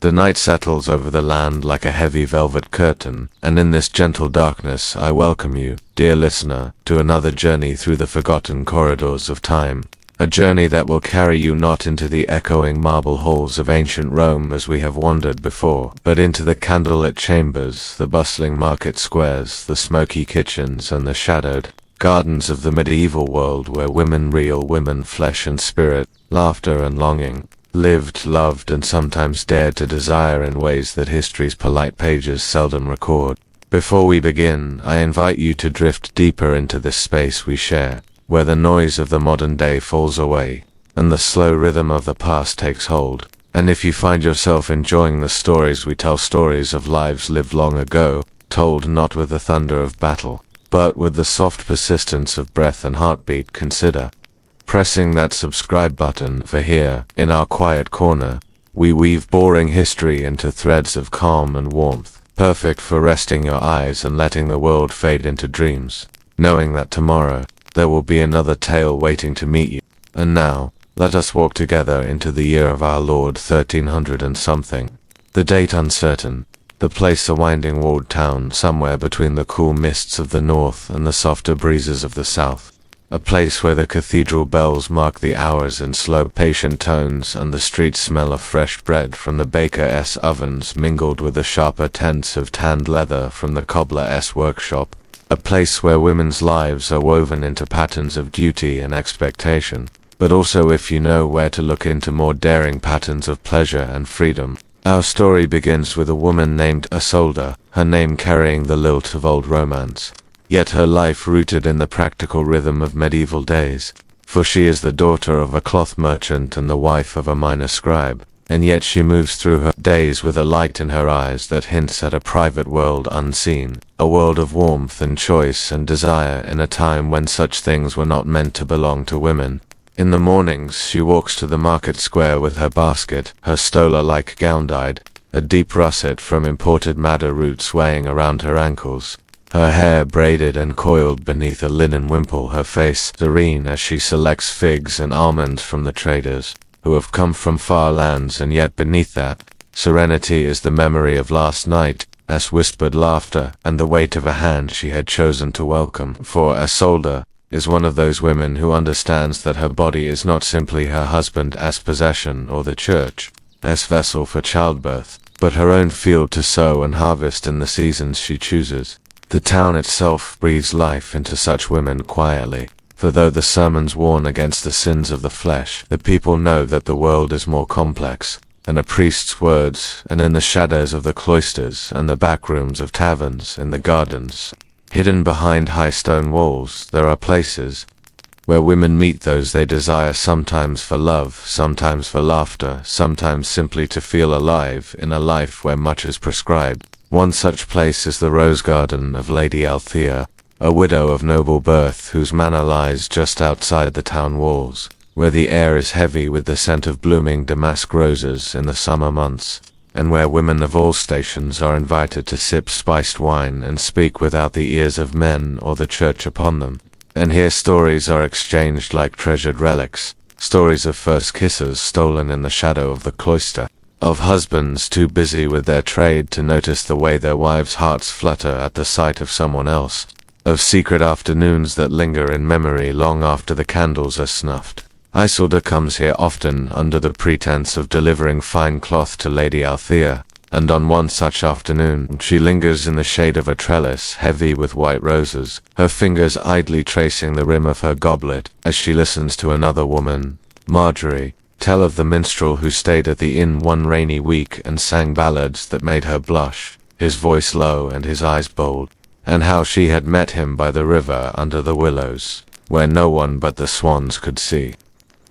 The night settles over the land like a heavy velvet curtain, and in this gentle darkness I welcome you, dear listener, to another journey through the forgotten corridors of time. A journey that will carry you not into the echoing marble halls of ancient Rome as we have wandered before, but into the candlelit chambers, the bustling market squares, the smoky kitchens, and the shadowed gardens of the medieval world where women, real women, flesh and spirit, laughter and longing, lived, loved, and sometimes dared to desire in ways that history's polite pages seldom record. Before we begin, I invite you to drift deeper into this space we share, where the noise of the modern day falls away, and the slow rhythm of the past takes hold. And if you find yourself enjoying the stories we tell, stories of lives lived long ago, told not with the thunder of battle, but with the soft persistence of breath and heartbeat, consider pressing that subscribe button, for here, in our quiet corner, we weave boring history into threads of calm and warmth, perfect for resting your eyes and letting the world fade into dreams, knowing that tomorrow, there will be another tale waiting to meet you. And now, let us walk together into the year of our Lord 1300 and something. The date uncertain, the place a winding walled town somewhere between the cool mists of the north and the softer breezes of the south. A place where the cathedral bells mark the hours in slow, patient tones, and the streets smell of fresh bread from the baker's ovens mingled with the sharper tints of tanned leather from the cobbler's workshop. A place where women's lives are woven into patterns of duty and expectation, but also, if you know where to look, into more daring patterns of pleasure and freedom. Our story begins with a woman named Isolde, her name carrying the lilt of old romance, yet her life rooted in the practical rhythm of medieval days. For she is the daughter of a cloth merchant and the wife of a minor scribe, and yet she moves through her days with a light in her eyes that hints at a private world unseen, a world of warmth and choice and desire in a time when such things were not meant to belong to women. In the mornings she walks to the market square with her basket, her stola-like gown dyed, a deep russet from imported madder root swaying around her ankles, her hair braided and coiled beneath a linen wimple, her face serene as she selects figs and almonds from the traders, who have come from far lands, and yet beneath that serenity is the memory of last night, as whispered laughter, and the weight of a hand she had chosen to welcome. For Isolde is one of those women who understands that her body is not simply her husband's possession or the church's vessel for childbirth, but her own field to sow and harvest in the seasons she chooses. The town itself breathes life into such women quietly, for though the sermons warn against the sins of the flesh, the people know that the world is more complex, and a priest's words, and in the shadows of the cloisters and the back rooms of taverns, in the gardens, hidden behind high stone walls, there are places where women meet those they desire, sometimes for love, sometimes for laughter, sometimes simply to feel alive in a life where much is prescribed. One such place is the rose garden of Lady Althea, a widow of noble birth whose manor lies just outside the town walls, where the air is heavy with the scent of blooming damask roses in the summer months, and where women of all stations are invited to sip spiced wine and speak without the ears of men or the church upon them. And here stories are exchanged like treasured relics, stories of first kisses stolen in the shadow of the cloister, of husbands too busy with their trade to notice the way their wives' hearts flutter at the sight of someone else, of secret afternoons that linger in memory long after the candles are snuffed. Isolde comes here often under the pretense of delivering fine cloth to Lady Althea, and on one such afternoon she lingers in the shade of a trellis heavy with white roses, her fingers idly tracing the rim of her goblet as she listens to another woman, Marjorie, tell of the minstrel who stayed at the inn one rainy week and sang ballads that made her blush, his voice low and his eyes bold, and how she had met him by the river under the willows, where no one but the swans could see.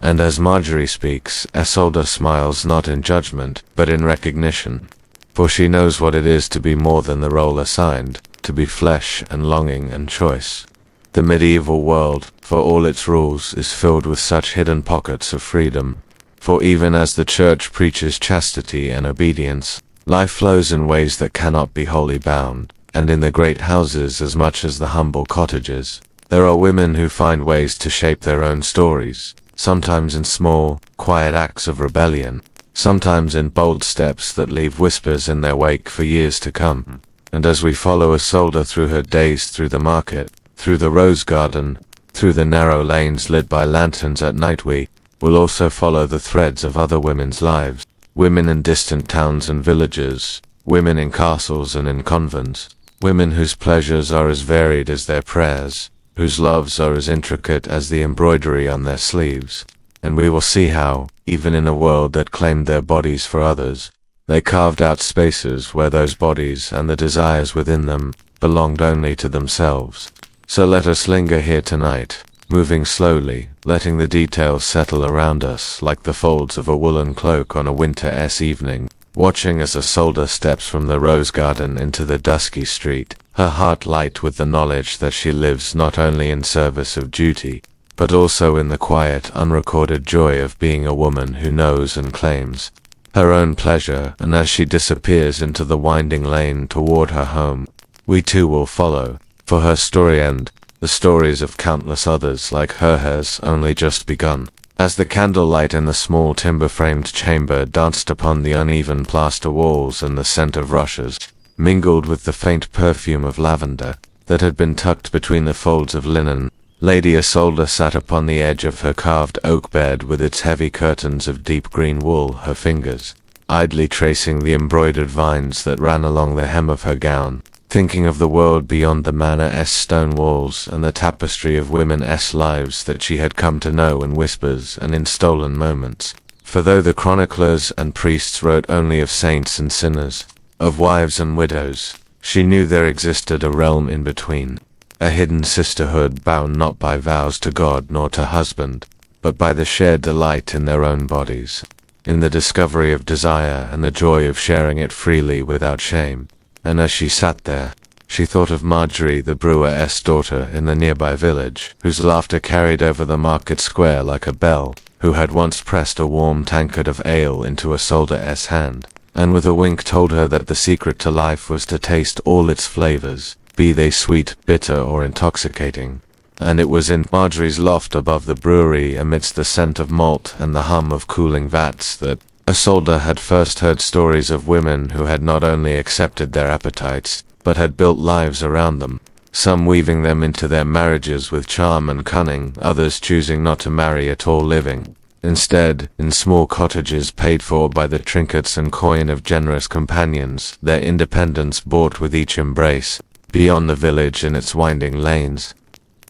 And as Marjorie speaks, Isolde smiles not in judgment, but in recognition, for she knows what it is to be more than the role assigned, to be flesh and longing and choice. The medieval world, for all its rules, is filled with such hidden pockets of freedom, for even as the church preaches chastity and obedience, life flows in ways that cannot be wholly bound, and in the great houses as much as the humble cottages, there are women who find ways to shape their own stories, sometimes in small, quiet acts of rebellion, sometimes in bold steps that leave whispers in their wake for years to come. And as we follow Isolde through her days through the market, through the rose garden, through the narrow lanes lit by lanterns at night, we will also follow the threads of other women's lives. Women in distant towns and villages, women in castles and in convents, women whose pleasures are as varied as their prayers, whose loves are as intricate as the embroidery on their sleeves. And we will see how, even in a world that claimed their bodies for others, they carved out spaces where those bodies and the desires within them belonged only to themselves. So let us linger here tonight, moving slowly, letting the details settle around us like the folds of a woolen cloak on a winter-s evening, watching as Isolde steps from the rose garden into the dusky street, her heart light with the knowledge that she lives not only in service of duty, but also in the quiet, unrecorded joy of being a woman who knows and claims her own pleasure. And as she disappears into the winding lane toward her home, we too will follow, for her story and the stories of countless others like her has only just begun. As the candlelight in the small timber-framed chamber danced upon the uneven plaster walls, and the scent of rushes mingled with the faint perfume of lavender that had been tucked between the folds of linen, Lady Isolde sat upon the edge of her carved oak bed with its heavy curtains of deep green wool, her fingers idly tracing the embroidered vines that ran along the hem of her gown, thinking of the world beyond the manor-s stone walls and the tapestry of women-s lives that she had come to know in whispers and in stolen moments. For though the chroniclers and priests wrote only of saints and sinners, of wives and widows, she knew there existed a realm in between, a hidden sisterhood bound not by vows to God nor to husband, but by the shared delight in their own bodies, in the discovery of desire and the joy of sharing it freely without shame. And as she sat there, she thought of Marjorie, the brewer's daughter in the nearby village, whose laughter carried over the market square like a bell, who had once pressed a warm tankard of ale into Isolde's hand, and with a wink told her that the secret to life was to taste all its flavors, be they sweet, bitter, or intoxicating. And it was in Marjorie's loft above the brewery, amidst the scent of malt and the hum of cooling vats, that Isolde had first heard stories of women who had not only accepted their appetites, but had built lives around them, some weaving them into their marriages with charm and cunning, others choosing not to marry at all, living instead in small cottages paid for by the trinkets and coin of generous companions, their independence bought with each embrace, beyond the village in its winding lanes.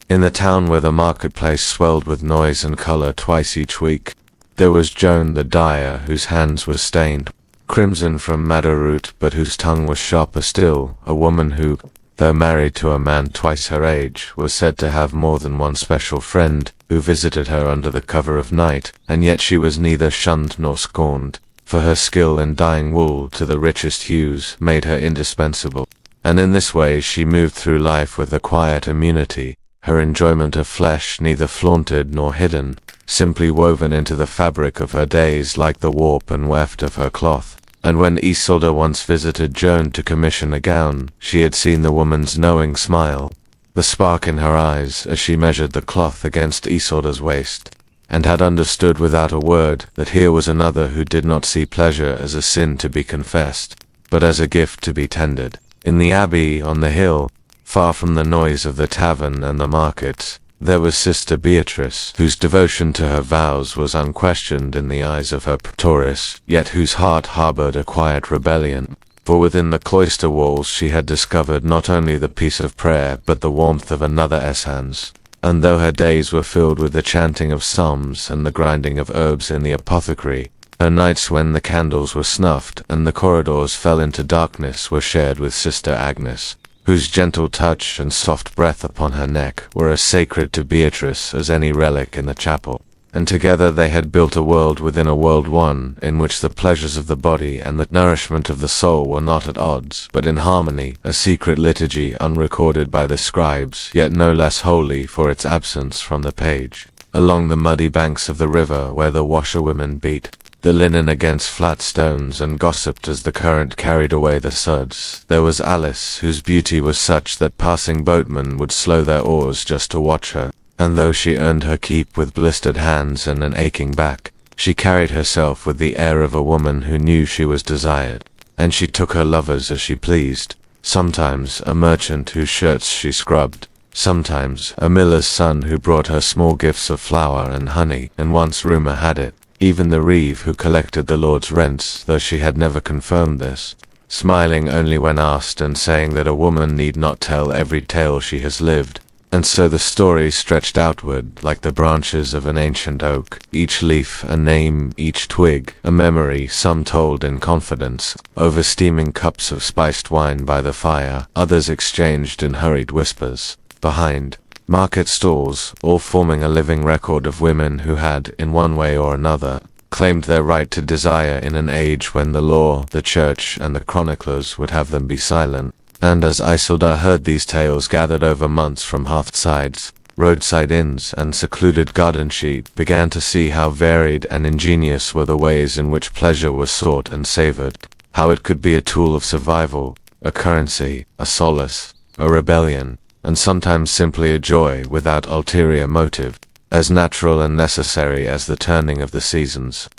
In the town where the marketplace swelled with noise and color twice each week, there was Joan the dyer, whose hands were stained crimson from madder root, but whose tongue was sharper still, a woman who, though married to a man twice her age, was said to have more than one special friend who visited her under the cover of night, and yet she was neither shunned nor scorned, for her skill in dyeing wool to the richest hues made her indispensable. And in this way she moved through life with a quiet immunity, her enjoyment of flesh neither flaunted nor hidden, simply woven into the fabric of her days like the warp and weft of her cloth. And when Isolde once visited Joan to commission a gown, she had seen the woman's knowing smile, the spark in her eyes as she measured the cloth against Isolde's waist, and had understood without a word that here was another who did not see pleasure as a sin to be confessed, but as a gift to be tended. In the abbey on the hill, far from the noise of the tavern and the markets, there was Sister Beatrice, whose devotion to her vows was unquestioned in the eyes of her pretoress, yet whose heart harbored a quiet rebellion. For within the cloister walls she had discovered not only the peace of prayer, but the warmth of another's hands. And though her days were filled with the chanting of psalms and the grinding of herbs in the apothecary, her nights when the candles were snuffed and the corridors fell into darkness were shared with Sister Agnes, whose gentle touch and soft breath upon her neck were as sacred to Beatrice as any relic in the chapel. And together they had built a world within a world, one in which the pleasures of the body and the nourishment of the soul were not at odds, but in harmony, a secret liturgy unrecorded by the scribes, yet no less holy for its absence from the page. Along the muddy banks of the river where the washerwomen beat the linen against flat stones and gossiped as the current carried away the suds, there was Alice, whose beauty was such that passing boatmen would slow their oars just to watch her, and though she earned her keep with blistered hands and an aching back, She carried herself with the air of a woman who knew she was desired, and she took her lovers as she pleased, sometimes a merchant whose shirts she scrubbed, sometimes a miller's son who brought her small gifts of flour and honey, and once rumor had it, even the reeve who collected the Lord's rents, though she had never confirmed this, smiling only when asked and saying that a woman need not tell every tale she has lived. And so the story stretched outward like the branches of an ancient oak, each leaf a name, each twig a memory, some told in confidence, over steaming cups of spiced wine by the fire, others exchanged in hurried whispers, behind market stalls, all forming a living record of women who had, in one way or another, claimed their right to desire in an age when the law, the church, and the chroniclers would have them be silent. And as Isolde heard these tales gathered over months from hearthsides, roadside inns, and secluded garden, she began to see how varied and ingenious were the ways in which pleasure was sought and savored, how it could be a tool of survival, a currency, a solace, a rebellion, and sometimes simply a joy without ulterior motive, as natural and necessary as the turning of the seasons.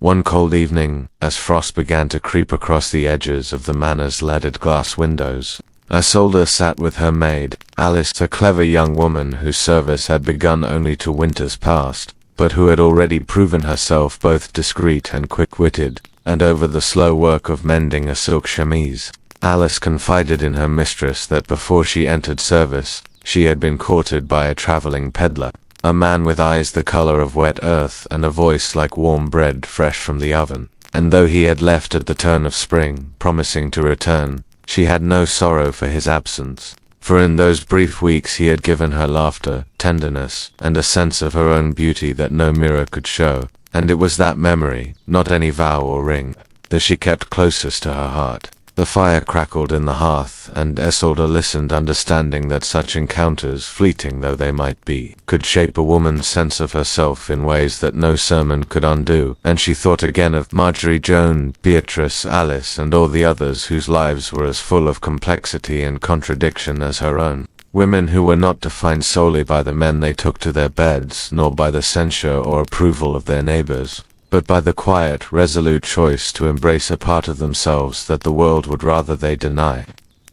One cold evening, as frost began to creep across the edges of the manor's leaded glass windows, Isolde sat with her maid, Alice, a clever young woman whose service had begun only 2 winters past, but who had already proven herself both discreet and quick-witted, and over the slow work of mending a silk chemise. Alice confided in her mistress that before she entered service, she had been courted by a traveling peddler, a man with eyes the color of wet earth and a voice like warm bread fresh from the oven. And though he had left at the turn of spring, promising to return, she had no sorrow for his absence, for in those brief weeks he had given her laughter, tenderness, and a sense of her own beauty that no mirror could show, and it was that memory, not any vow or ring, that she kept closest to her heart. The fire crackled in the hearth, and Isolde listened, understanding that such encounters, fleeting though they might be, could shape a woman's sense of herself in ways that no sermon could undo, and she thought again of Marjorie, Joan, Beatrice, Alice, and all the others whose lives were as full of complexity and contradiction as her own. Women who were not defined solely by the men they took to their beds, nor by the censure or approval of their neighbors, but by the quiet, resolute choice to embrace a part of themselves that the world would rather they deny.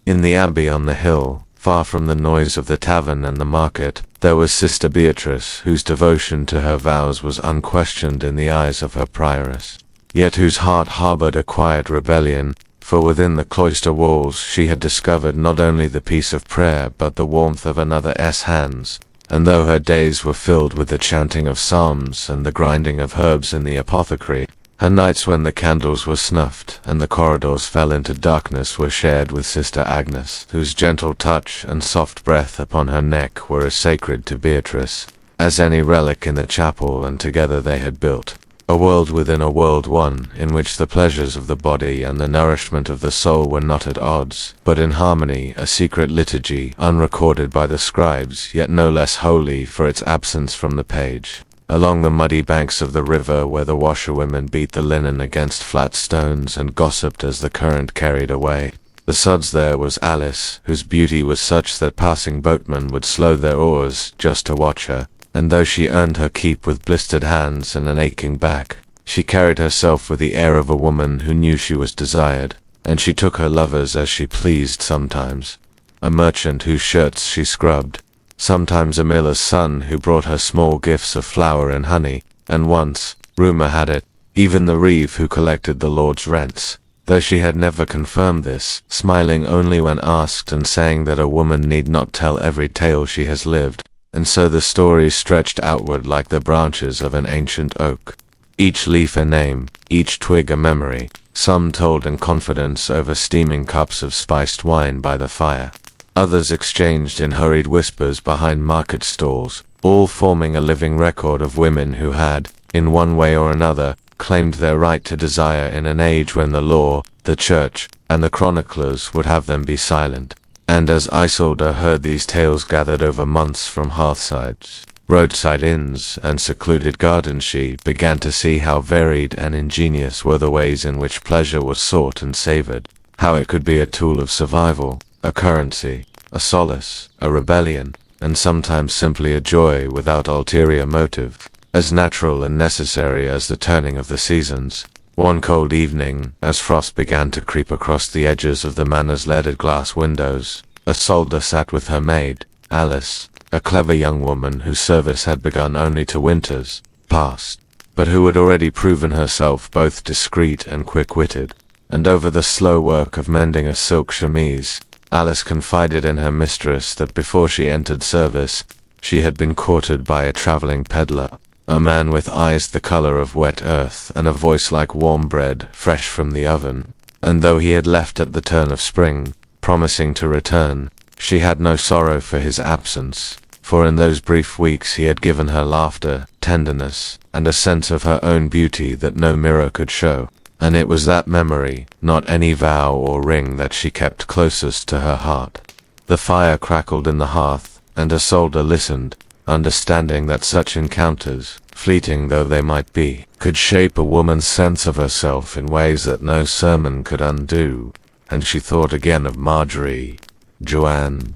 In the abbey on the hill, far from the noise of the tavern and the market, there was Sister Beatrice, whose devotion to her vows was unquestioned in the eyes of her prioress, yet whose heart harbored a quiet rebellion, for within the cloister walls she had discovered not only the peace of prayer but the warmth of another's hands. And though her days were filled with the chanting of psalms and the grinding of herbs in the apothecary, her nights when the candles were snuffed and the corridors fell into darkness were shared with Sister Agnes, whose gentle touch and soft breath upon her neck were as sacred to Beatrice as any relic in the chapel, and together they had built a world within a world, one in which the pleasures of the body and the nourishment of the soul were not at odds, but in harmony, a secret liturgy, unrecorded by the scribes, yet no less holy for its absence from the page. Along the muddy banks of the river where the washerwomen beat the linen against flat stones and gossiped as the current carried away, the suds there was Alice, whose beauty was such that passing boatmen would slow their oars just to watch her. And though she earned her keep with blistered hands and an aching back, she carried herself with the air of a woman who knew she was desired, and she took her lovers as she pleased sometimes, a merchant whose shirts she scrubbed, sometimes a miller's son who brought her small gifts of flour and honey, and once, rumor had it, even the reeve who collected the Lord's rents, though she had never confirmed this, smiling only when asked and saying that a woman need not tell every tale she has lived. And so the story stretched outward like the branches of an ancient oak, each leaf a name, each twig a memory, some told in confidence over steaming cups of spiced wine by the fire, others exchanged in hurried whispers behind market stalls, all forming a living record of women who had, in one way or another, claimed their right to desire in an age when the law, the church, and the chroniclers would have them be silent. And as Isolde heard these tales gathered over months from hearthsides, roadside inns, and secluded gardens, she began to see how varied and ingenious were the ways in which pleasure was sought and savored, how it could be a tool of survival, a currency, a solace, a rebellion, and sometimes simply a joy without ulterior motive, as natural and necessary as the turning of the seasons. One cold evening, as frost began to creep across the edges of the manor's leaded glass windows, Isolde sat with her maid, Alice, a clever young woman whose service had begun only 2 winters past, but who had already proven herself both discreet and quick-witted. And over the slow work of mending a silk chemise, Alice confided in her mistress that before she entered service, she had been courted by a traveling peddler, a man with eyes the color of wet earth and a voice like warm bread fresh from the oven. And though he had left at the turn of spring, promising to return, she had no sorrow for his absence, for in those brief weeks he had given her laughter, tenderness, and a sense of her own beauty that no mirror could show. And it was that memory, not any vow or ring, that she kept closest to her heart. The fire crackled in the hearth, and Isolde listened, understanding that such encounters, fleeting though they might be, could shape a woman's sense of herself in ways that no sermon could undo. And she thought again of Marjorie, Joanne,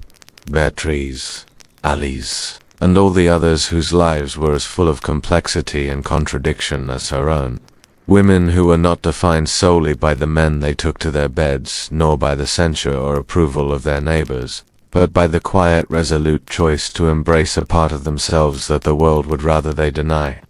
Beatrice, Alice, and all the others whose lives were as full of complexity and contradiction as her own. Women who were not defined solely by the men they took to their beds, nor by the censure or approval of their neighbors, but by the quiet, resolute choice to embrace a part of themselves that the world would rather they deny.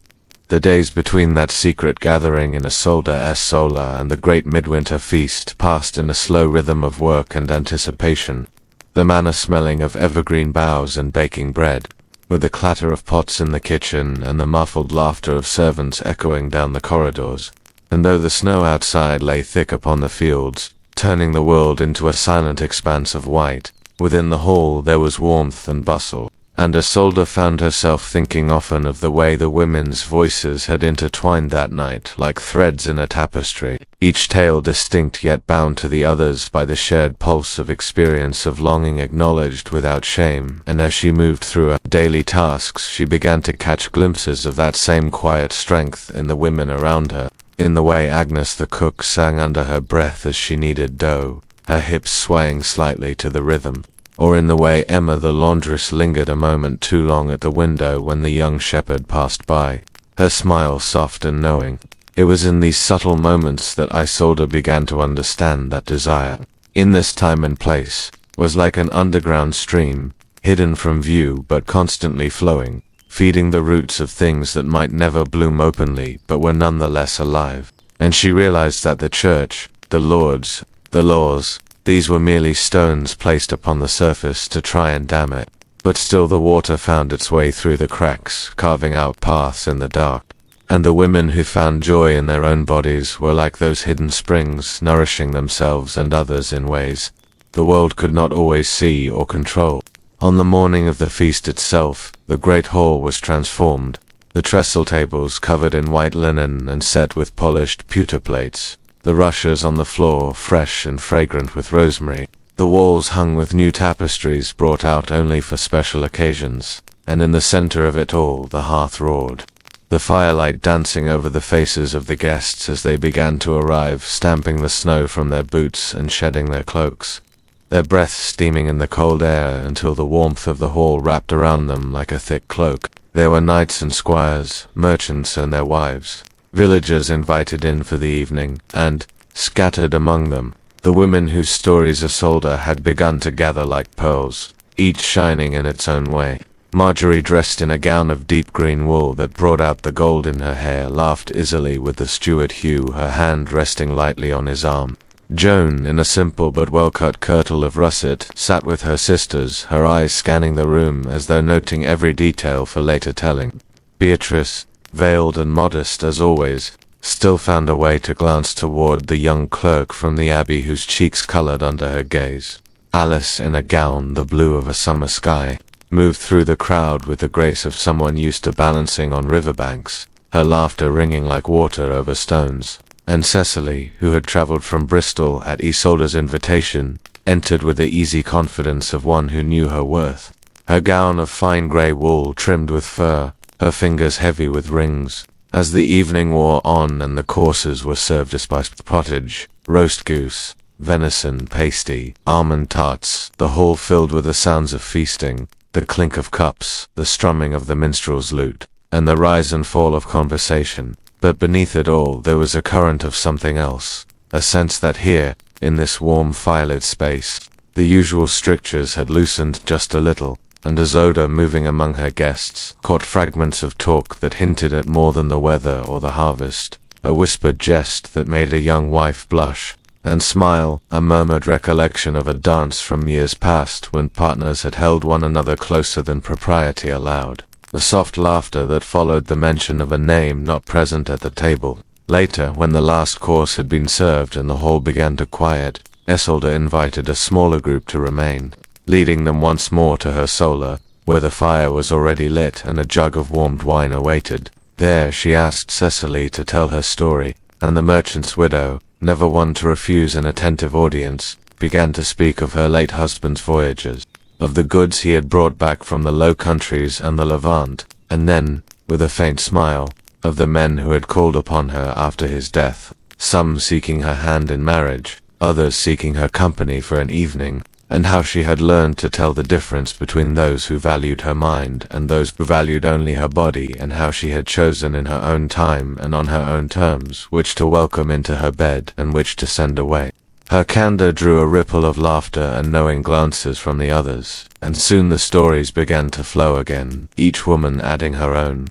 The days between that secret gathering in Isolde's Sola and the great midwinter feast passed in a slow rhythm of work and anticipation, the manor smelling of evergreen boughs and baking bread, with the clatter of pots in the kitchen and the muffled laughter of servants echoing down the corridors. And though the snow outside lay thick upon the fields, turning the world into a silent expanse of white, within the hall there was warmth and bustle, and Isolde found herself thinking often of the way the women's voices had intertwined that night like threads in a tapestry, each tale distinct yet bound to the others by the shared pulse of experience of longing acknowledged without shame. And as she moved through her daily tasks, she began to catch glimpses of that same quiet strength in the women around her, in the way Agnes the cook sang under her breath as she kneaded dough, her hips swaying slightly to the rhythm, or in the way Emma the laundress lingered a moment too long at the window when the young shepherd passed by, her smile soft and knowing. It was in these subtle moments that Isolde began to understand that desire, in this time and place, was like an underground stream, hidden from view but constantly flowing, feeding the roots of things that might never bloom openly but were nonetheless alive. And she realized that the church, the lords, the laws, these were merely stones placed upon the surface to try and dam it, but still the water found its way through the cracks, carving out paths in the dark. And the women who found joy in their own bodies were like those hidden springs, nourishing themselves and others in ways the world could not always see or control. On the morning of the feast itself, the great hall was transformed, the trestle tables covered in white linen and set with polished pewter plates, the rushes on the floor fresh and fragrant with rosemary, the walls hung with new tapestries brought out only for special occasions, and in the center of it all the hearth roared, the firelight dancing over the faces of the guests as they began to arrive, stamping the snow from their boots and shedding their cloaks, their breath steaming in the cold air until the warmth of the hall wrapped around them like a thick cloak. There were knights and squires, merchants and their wives, villagers invited in for the evening, and, scattered among them, the women whose stories Isolde had begun to gather like pearls, each shining in its own way. Marjorie, dressed in a gown of deep green wool that brought out the gold in her hair, laughed easily with the steward Hugh, her hand resting lightly on his arm. Joan, in a simple but well-cut kirtle of russet, sat with her sisters, her eyes scanning the room as though noting every detail for later telling. Beatrice, veiled and modest as always, still found a way to glance toward the young clerk from the abbey whose cheeks colored under her gaze. Alice, in a gown the blue of a summer sky, moved through the crowd with the grace of someone used to balancing on riverbanks, her laughter ringing like water over stones. And Cecily, who had traveled from Bristol at Isolde's invitation, entered with the easy confidence of one who knew her worth. Her gown of fine grey wool trimmed with fur, her fingers heavy with rings. As the evening wore on and the courses were served as spiced pottage, roast goose, venison, pasty, almond tarts, the hall filled with the sounds of feasting, the clink of cups, the strumming of the minstrel's lute, and the rise and fall of conversation. But beneath it all there was a current of something else, a sense that here, in this warm firelit space, the usual strictures had loosened just a little, and as Oda, moving among her guests, caught fragments of talk that hinted at more than the weather or the harvest, a whispered jest that made a young wife blush and smile, a murmured recollection of a dance from years past when partners had held one another closer than propriety allowed, the soft laughter that followed the mention of a name not present at the table. Later, when the last course had been served and the hall began to quiet, Isolde invited a smaller group to remain, leading them once more to her solar, where the fire was already lit and a jug of warmed wine awaited. There she asked Cecily to tell her story, and the merchant's widow, never one to refuse an attentive audience, began to speak of her late husband's voyages, of the goods he had brought back from the Low Countries and the Levant, and then, with a faint smile, of the men who had called upon her after his death, some seeking her hand in marriage, others seeking her company for an evening, and how she had learned to tell the difference between those who valued her mind and those who valued only her body, and how she had chosen in her own time and on her own terms which to welcome into her bed and which to send away. Her candor drew a ripple of laughter and knowing glances from the others, and soon the stories began to flow again, each woman adding her own.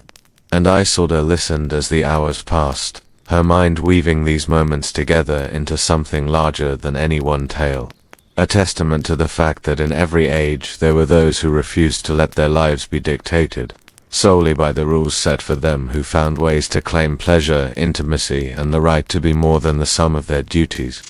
And Isolde listened as the hours passed, her mind weaving these moments together into something larger than any one tale. A testament to the fact that in every age there were those who refused to let their lives be dictated solely by the rules set for them, who found ways to claim pleasure, intimacy, and the right to be more than the sum of their duties.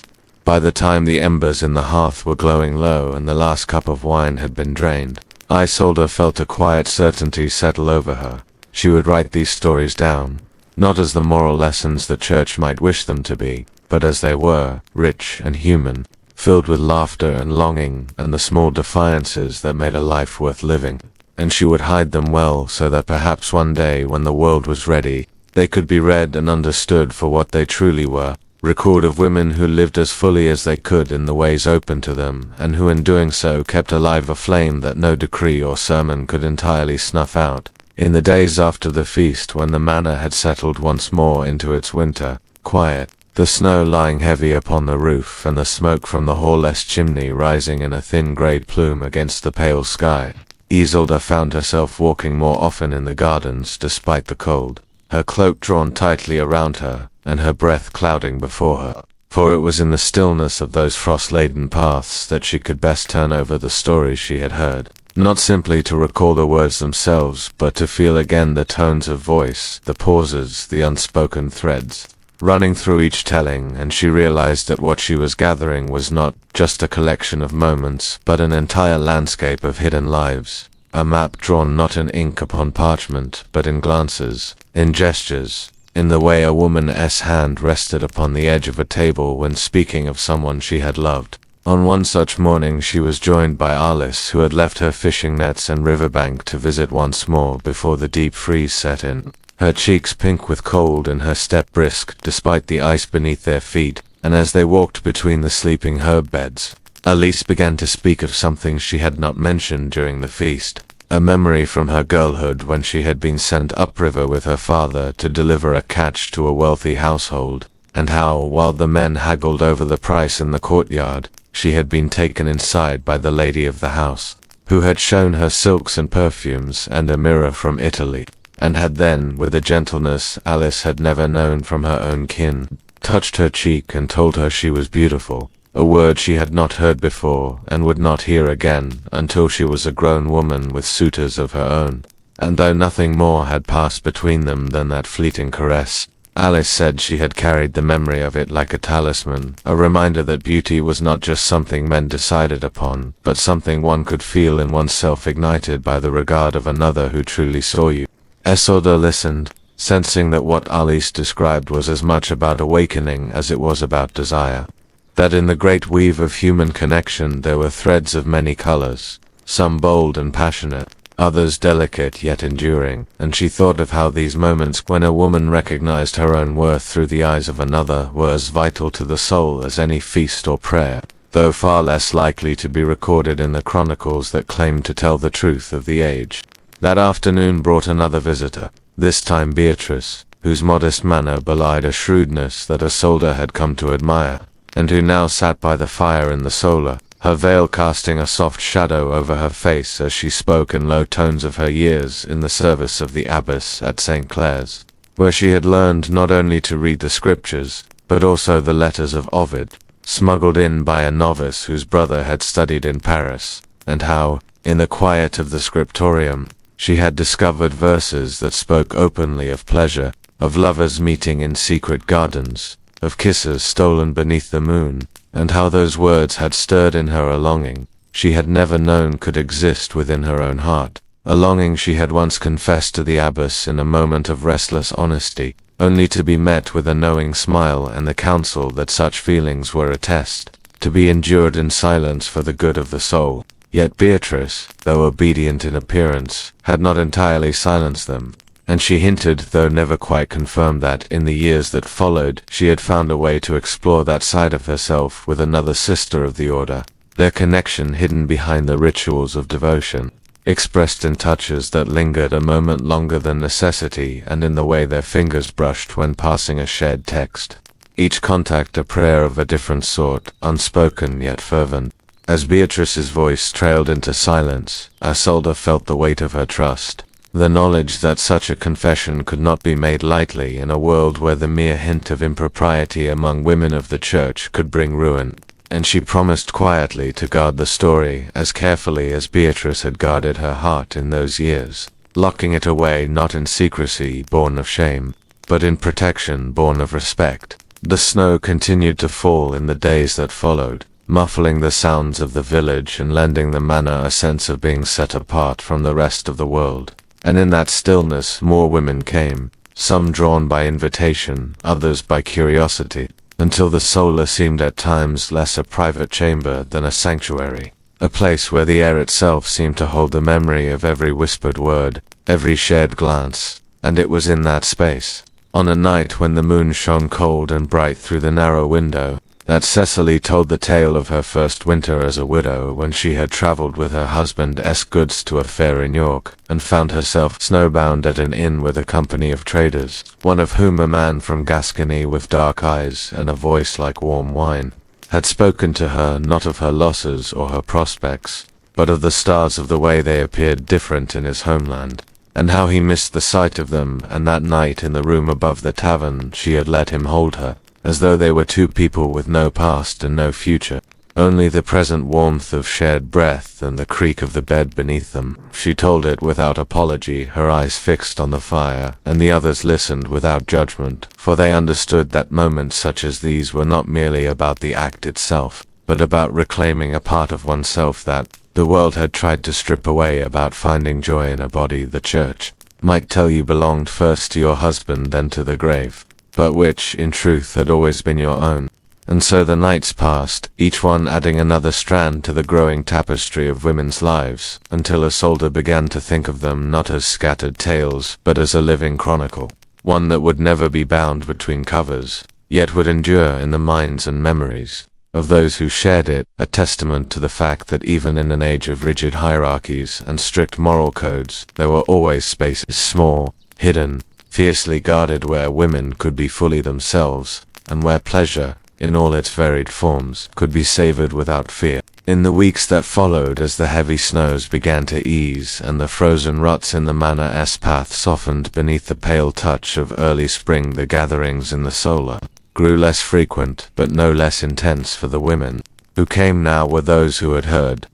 By the time the embers in the hearth were glowing low and the last cup of wine had been drained, Isolde felt a quiet certainty settle over her. She would write these stories down, not as the moral lessons the church might wish them to be, but as they were, rich and human, filled with laughter and longing and the small defiances that made a life worth living. And she would hide them well so that perhaps one day, when the world was ready, they could be read and understood for what they truly were, record of women who lived as fully as they could in the ways open to them, and who in doing so kept alive a flame that no decree or sermon could entirely snuff out. In the days after the feast, when the manor had settled once more into its winter quiet, the snow lying heavy upon the roof and the smoke from the hall-less chimney rising in a thin grey plume against the pale sky, Isolde found herself walking more often in the gardens despite the cold, her cloak drawn tightly around her, and her breath clouding before her. For it was in the stillness of those frost-laden paths that she could best turn over the stories she had heard, not simply to recall the words themselves, but to feel again the tones of voice, the pauses, the unspoken threads running through each telling, and she realized that what she was gathering was not just a collection of moments, but an entire landscape of hidden lives, a map drawn not in ink upon parchment, but in glances, in gestures, in the way a woman's hand rested upon the edge of a table when speaking of someone she had loved. On one such morning she was joined by Alice, who had left her fishing nets and riverbank to visit once more before the deep freeze set in, her cheeks pink with cold and her step brisk despite the ice beneath their feet. And as they walked between the sleeping herb beds, Alice began to speak of something she had not mentioned during the feast, a memory from her girlhood when she had been sent upriver with her father to deliver a catch to a wealthy household, and how, while the men haggled over the price in the courtyard, she had been taken inside by the lady of the house, who had shown her silks and perfumes and a mirror from Italy, and had then, with a gentleness Alice had never known from her own kin, touched her cheek and told her she was beautiful, a word she had not heard before and would not hear again until she was a grown woman with suitors of her own. And though nothing more had passed between them than that fleeting caress, Alice said she had carried the memory of it like a talisman, a reminder that beauty was not just something men decided upon, but something one could feel in oneself, ignited by the regard of another who truly saw you. Isolde listened, sensing that what Alice described was as much about awakening as it was about desire. That in the great weave of human connection there were threads of many colors, some bold and passionate, others delicate yet enduring, and she thought of how these moments when a woman recognized her own worth through the eyes of another were as vital to the soul as any feast or prayer, though far less likely to be recorded in the chronicles that claimed to tell the truth of the age. That afternoon brought another visitor. This time Beatrice, whose modest manner belied a shrewdness that Isolde had come to admire, and who now sat by the fire in the solar, her veil casting a soft shadow over her face as she spoke in low tones of her years in the service of the abbess at St. Clair's, where she had learned not only to read the scriptures, but also the letters of Ovid, smuggled in by a novice whose brother had studied in Paris, and how, in the quiet of the scriptorium, she had discovered verses that spoke openly of pleasure, of lovers meeting in secret gardens, of kisses stolen beneath the moon, and how those words had stirred in her a longing she had never known could exist within her own heart, a longing she had once confessed to the abbess in a moment of restless honesty, only to be met with a knowing smile and the counsel that such feelings were a test, to be endured in silence for the good of the soul. Yet Beatrice, though obedient in appearance, had not entirely silenced them, and she hinted, though never quite confirmed, that in the years that followed she had found a way to explore that side of herself with another sister of the order, their connection hidden behind the rituals of devotion, expressed in touches that lingered a moment longer than necessity and in the way their fingers brushed when passing a shared text. Each contact a prayer of a different sort, unspoken yet fervent. As Beatrice's voice trailed into silence, Isolde felt the weight of her trust, the knowledge that such a confession could not be made lightly in a world where the mere hint of impropriety among women of the church could bring ruin, and she promised quietly to guard the story as carefully as Beatrice had guarded her heart in those years, locking it away not in secrecy born of shame, but in protection born of respect. The snow continued to fall in the days that followed, muffling the sounds of the village and lending the manor a sense of being set apart from the rest of the world. And in that stillness more women came, some drawn by invitation, others by curiosity, until the solar seemed at times less a private chamber than a sanctuary, a place where the air itself seemed to hold the memory of every whispered word, every shared glance. And it was in that space, on a night when the moon shone cold and bright through the narrow window, that Cecily told the tale of her first winter as a widow when she had travelled with her husband's goods to a fair in York, and found herself snowbound at an inn with a company of traders, one of whom, a man from Gascony with dark eyes and a voice like warm wine, had spoken to her not of her losses or her prospects, but of the stars of the way they appeared different in his homeland, and how he missed the sight of them, and that night in the room above the tavern she had let him hold her, as though they were two people with no past and no future, only the present warmth of shared breath and the creak of the bed beneath them. She told it without apology, her eyes fixed on the fire, and the others listened without judgment, for they understood that moments such as these were not merely about the act itself, but about reclaiming a part of oneself that the world had tried to strip away, about finding joy in a body the church might tell you belonged first to your husband then to the grave, but which, in truth, had always been your own. And so the nights passed, each one adding another strand to the growing tapestry of women's lives, until Isolde began to think of them not as scattered tales, but as a living chronicle, one that would never be bound between covers, yet would endure in the minds and memories of those who shared it, a testament to the fact that even in an age of rigid hierarchies and strict moral codes, there were always spaces, small, hidden, fiercely guarded, where women could be fully themselves, and where pleasure, in all its varied forms, could be savored without fear. In the weeks that followed, as the heavy snows began to ease and the frozen ruts in the manor's path softened beneath the pale touch of early spring, the gatherings in the solar grew less frequent, but no less intense, for the women who came now were those who had heard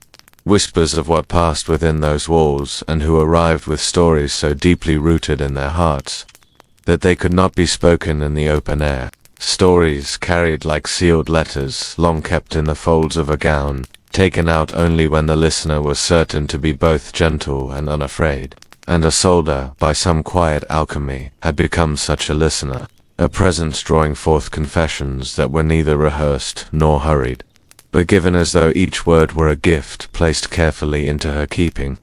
whispers of what passed within those walls, and who arrived with stories so deeply rooted in their hearts that they could not be spoken in the open air, stories carried like sealed letters, long kept in the folds of a gown, taken out only when the listener was certain to be both gentle and unafraid. And Isolde, by some quiet alchemy, had become such a listener, a presence drawing forth confessions that were neither rehearsed nor hurried, but given as though each word were a gift placed carefully into her keeping.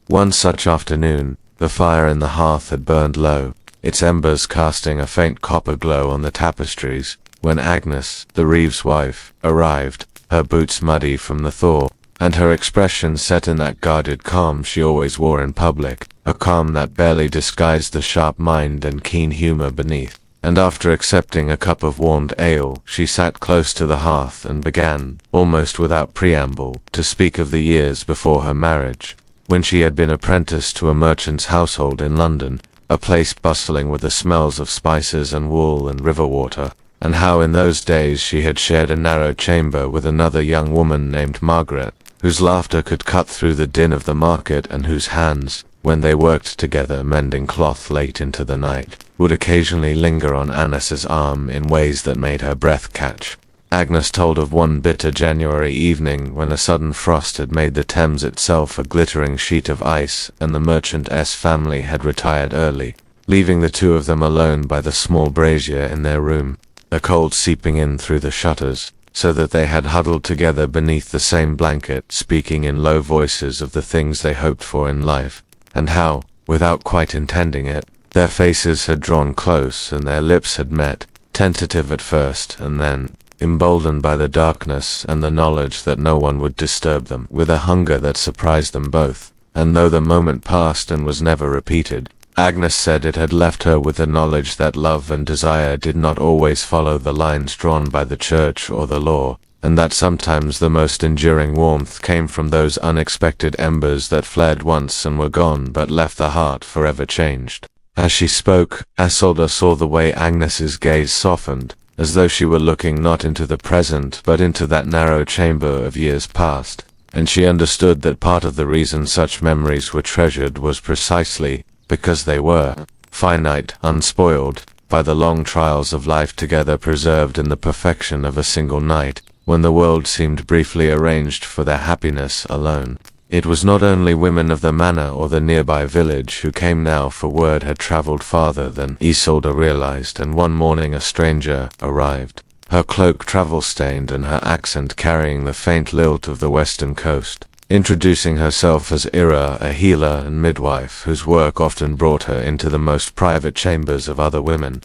One such afternoon, the fire in the hearth had burned low, its embers casting a faint copper glow on the tapestries, when Agnes, the reeve's wife, arrived, her boots muddy from the thaw, and her expression set in that guarded calm she always wore in public, a calm that barely disguised the sharp mind and keen humor beneath. And after accepting a cup of warmed ale, she sat close to the hearth and began, almost without preamble, to speak of the years before her marriage, when she had been apprenticed to a merchant's household in London, a place bustling with the smells of spices and wool and river water, and how in those days she had shared a narrow chamber with another young woman named Margaret, whose laughter could cut through the din of the market and whose hands, when they worked together mending cloth late into the night, would occasionally linger on Annis's arm in ways that made her breath catch. Agnes told of one bitter January evening when a sudden frost had made the Thames itself a glittering sheet of ice and the merchant's family had retired early, leaving the two of them alone by the small brazier in their room, the cold seeping in through the shutters, so that they had huddled together beneath the same blanket, speaking in low voices of the things they hoped for in life, and how, without quite intending it, their faces had drawn close and their lips had met, tentative at first, and then, emboldened by the darkness and the knowledge that no one would disturb them, with a hunger that surprised them both, and though the moment passed and was never repeated, Agnes said it had left her with the knowledge that love and desire did not always follow the lines drawn by the church or the law, and that sometimes the most enduring warmth came from those unexpected embers that flared once and were gone but left the heart forever changed. As she spoke, Isolde saw the way Agnes's gaze softened, as though she were looking not into the present but into that narrow chamber of years past, and she understood that part of the reason such memories were treasured was precisely because they were finite, unspoiled by the long trials of life together, preserved in the perfection of a single night, when the world seemed briefly arranged for their happiness alone. It was not only women of the manor or the nearby village who came now, for word had travelled farther than Isolde realized, and one morning a stranger arrived, her cloak travel-stained and her accent carrying the faint lilt of the western coast, introducing herself as Ira, a healer and midwife whose work often brought her into the most private chambers of other women.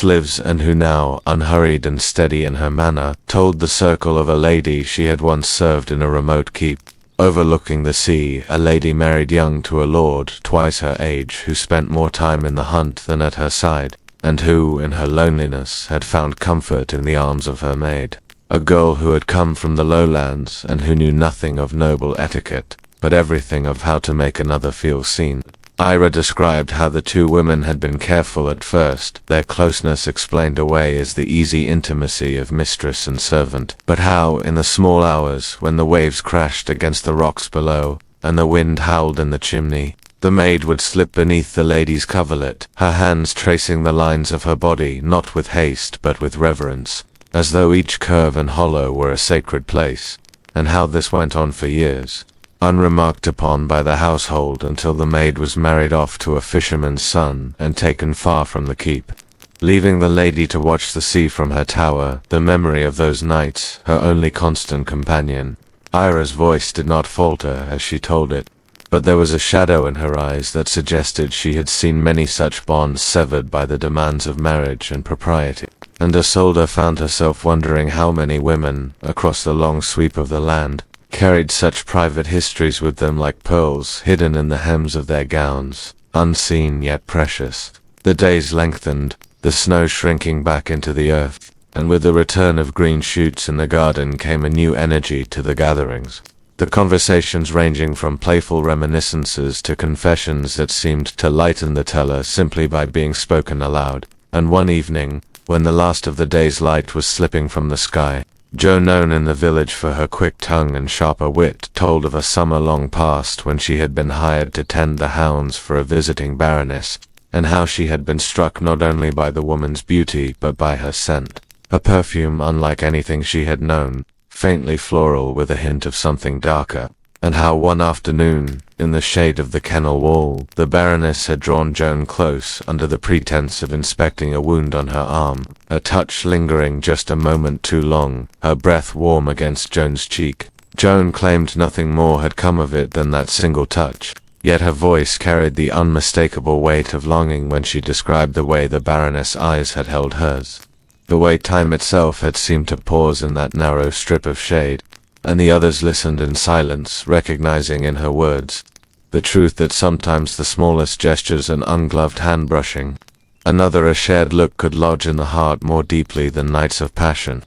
Lives, and who now, unhurried and steady in her manner, told the circle of a lady she had once served in a remote keep, overlooking the sea, a lady married young to a lord twice her age, who spent more time in the hunt than at her side, and who, in her loneliness, had found comfort in the arms of her maid, a girl who had come from the lowlands and who knew nothing of noble etiquette, but everything of how to make another feel seen. Ira described how the two women had been careful at first, their closeness explained away as the easy intimacy of mistress and servant, but how, in the small hours, when the waves crashed against the rocks below, and the wind howled in the chimney, the maid would slip beneath the lady's coverlet, her hands tracing the lines of her body, not with haste but with reverence, as though each curve and hollow were a sacred place, and how this went on for years, unremarked upon by the household, until the maid was married off to a fisherman's son and taken far from the keep, leaving the lady to watch the sea from her tower, the memory of those nights, her only constant companion. Ira's voice did not falter as she told it, but there was a shadow in her eyes that suggested she had seen many such bonds severed by the demands of marriage and propriety, and Isolde found herself wondering how many women, across the long sweep of the land, carried such private histories with them like pearls hidden in the hems of their gowns, unseen yet precious. The days lengthened, the snow shrinking back into the earth, and with the return of green shoots in the garden came a new energy to the gatherings. The conversations ranging from playful reminiscences to confessions that seemed to lighten the teller simply by being spoken aloud, and one evening, when the last of the day's light was slipping from the sky, Jo, known in the village for her quick tongue and sharper wit, told of a summer long past when she had been hired to tend the hounds for a visiting baroness, and how she had been struck not only by the woman's beauty but by her scent, a perfume unlike anything she had known, faintly floral with a hint of something darker, and how one afternoon, in the shade of the kennel wall, the Baroness had drawn Joan close under the pretense of inspecting a wound on her arm, a touch lingering just a moment too long, her breath warm against Joan's cheek. Joan claimed nothing more had come of it than that single touch, yet her voice carried the unmistakable weight of longing when she described the way the Baroness' eyes had held hers, the way time itself had seemed to pause in that narrow strip of shade, and the others listened in silence, recognizing in her words the truth that sometimes the smallest gestures and ungloved hand-brushing, another a shared look, could lodge in the heart more deeply than nights of passion.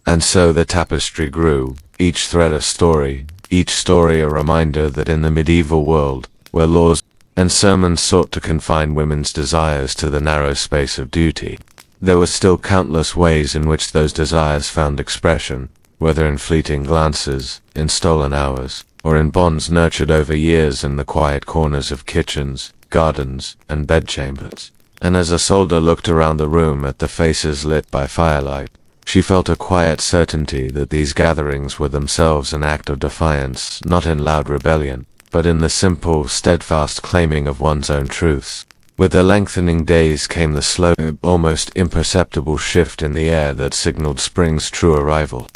And so the tapestry grew, each thread a story, each story a reminder that in the medieval world, where laws and sermons sought to confine women's desires to the narrow space of duty, there were still countless ways in which those desires found expression, whether in fleeting glances, in stolen hours, or in bonds nurtured over years in the quiet corners of kitchens, gardens, and bedchambers. And as Isolde looked around the room at the faces lit by firelight, she felt a quiet certainty that these gatherings were themselves an act of defiance, not in loud rebellion, but in the simple, steadfast claiming of one's own truths. With the lengthening days came the slow, almost imperceptible shift in the air that signaled spring's true arrival.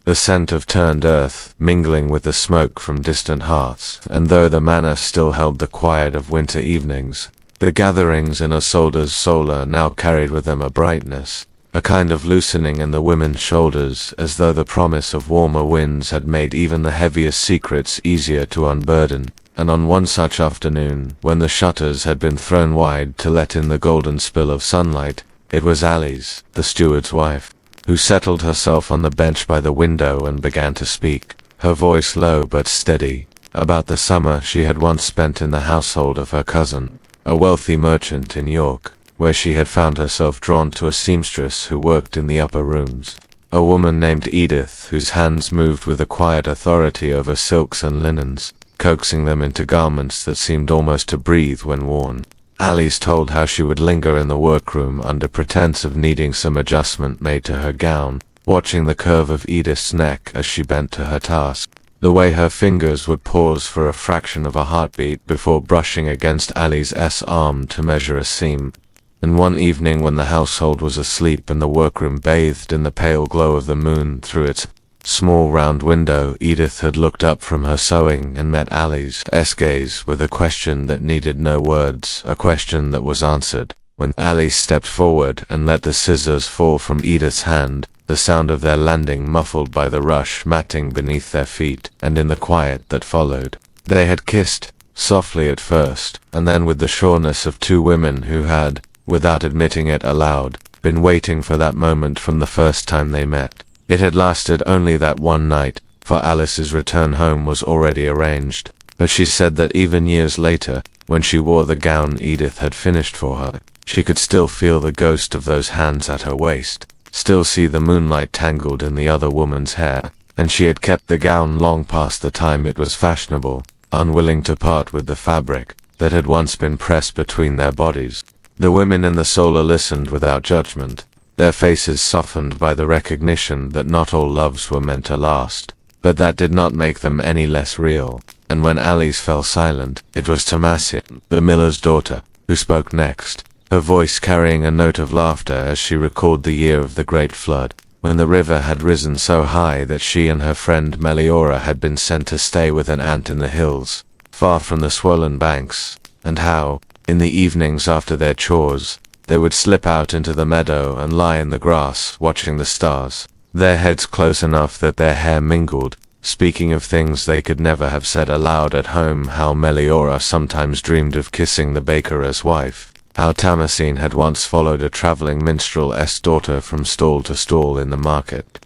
The scent of turned earth, mingling with the smoke from distant hearths, and though the manor still held the quiet of winter evenings, the gatherings in Isolde's soul now carried with them a brightness, a kind of loosening in the women's shoulders, as though the promise of warmer winds had made even the heaviest secrets easier to unburden. And on one such afternoon, when the shutters had been thrown wide to let in the golden spill of sunlight, it was Alice, the steward's wife, who settled herself on the bench by the window and began to speak, her voice low but steady, about the summer she had once spent in the household of her cousin, a wealthy merchant in York, where she had found herself drawn to a seamstress who worked in the upper rooms, a woman named Edith, whose hands moved with a quiet authority over silks and linens, coaxing them into garments that seemed almost to breathe when worn. Alice told how she would linger in the workroom under pretense of needing some adjustment made to her gown, watching the curve of Edith's neck as she bent to her task, the way her fingers would pause for a fraction of a heartbeat before brushing against Alice's arm to measure a seam. And one evening when the household was asleep and the workroom bathed in the pale glow of the moon through its small round window, Edith had looked up from her sewing and met Alice's gaze with a question that needed no words, a question that was answered. When Alice stepped forward and let the scissors fall from Edith's hand, the sound of their landing muffled by the rush matting beneath their feet, and in the quiet that followed, they had kissed, softly at first, and then with the sureness of two women who had, without admitting it aloud, been waiting for that moment from the first time they met. It had lasted only that one night, for Alice's return home was already arranged, but she said that even years later, when she wore the gown Edith had finished for her, she could still feel the ghost of those hands at her waist, still see the moonlight tangled in the other woman's hair, and she had kept the gown long past the time it was fashionable, unwilling to part with the fabric that had once been pressed between their bodies. The women in the solar listened without judgment, their faces softened by the recognition that not all loves were meant to last, but that did not make them any less real. And when Alice fell silent, it was Tomasia, the miller's daughter, who spoke next, her voice carrying a note of laughter as she recalled the year of the great flood, when the river had risen so high that she and her friend Meliora had been sent to stay with an aunt in the hills, far from the swollen banks, and how, in the evenings after their chores, they would slip out into the meadow and lie in the grass, watching the stars, their heads close enough that their hair mingled, speaking of things they could never have said aloud at home, how Meliora sometimes dreamed of kissing the baker's wife, how Thomasine had once followed a travelling minstrel's daughter from stall to stall in the market,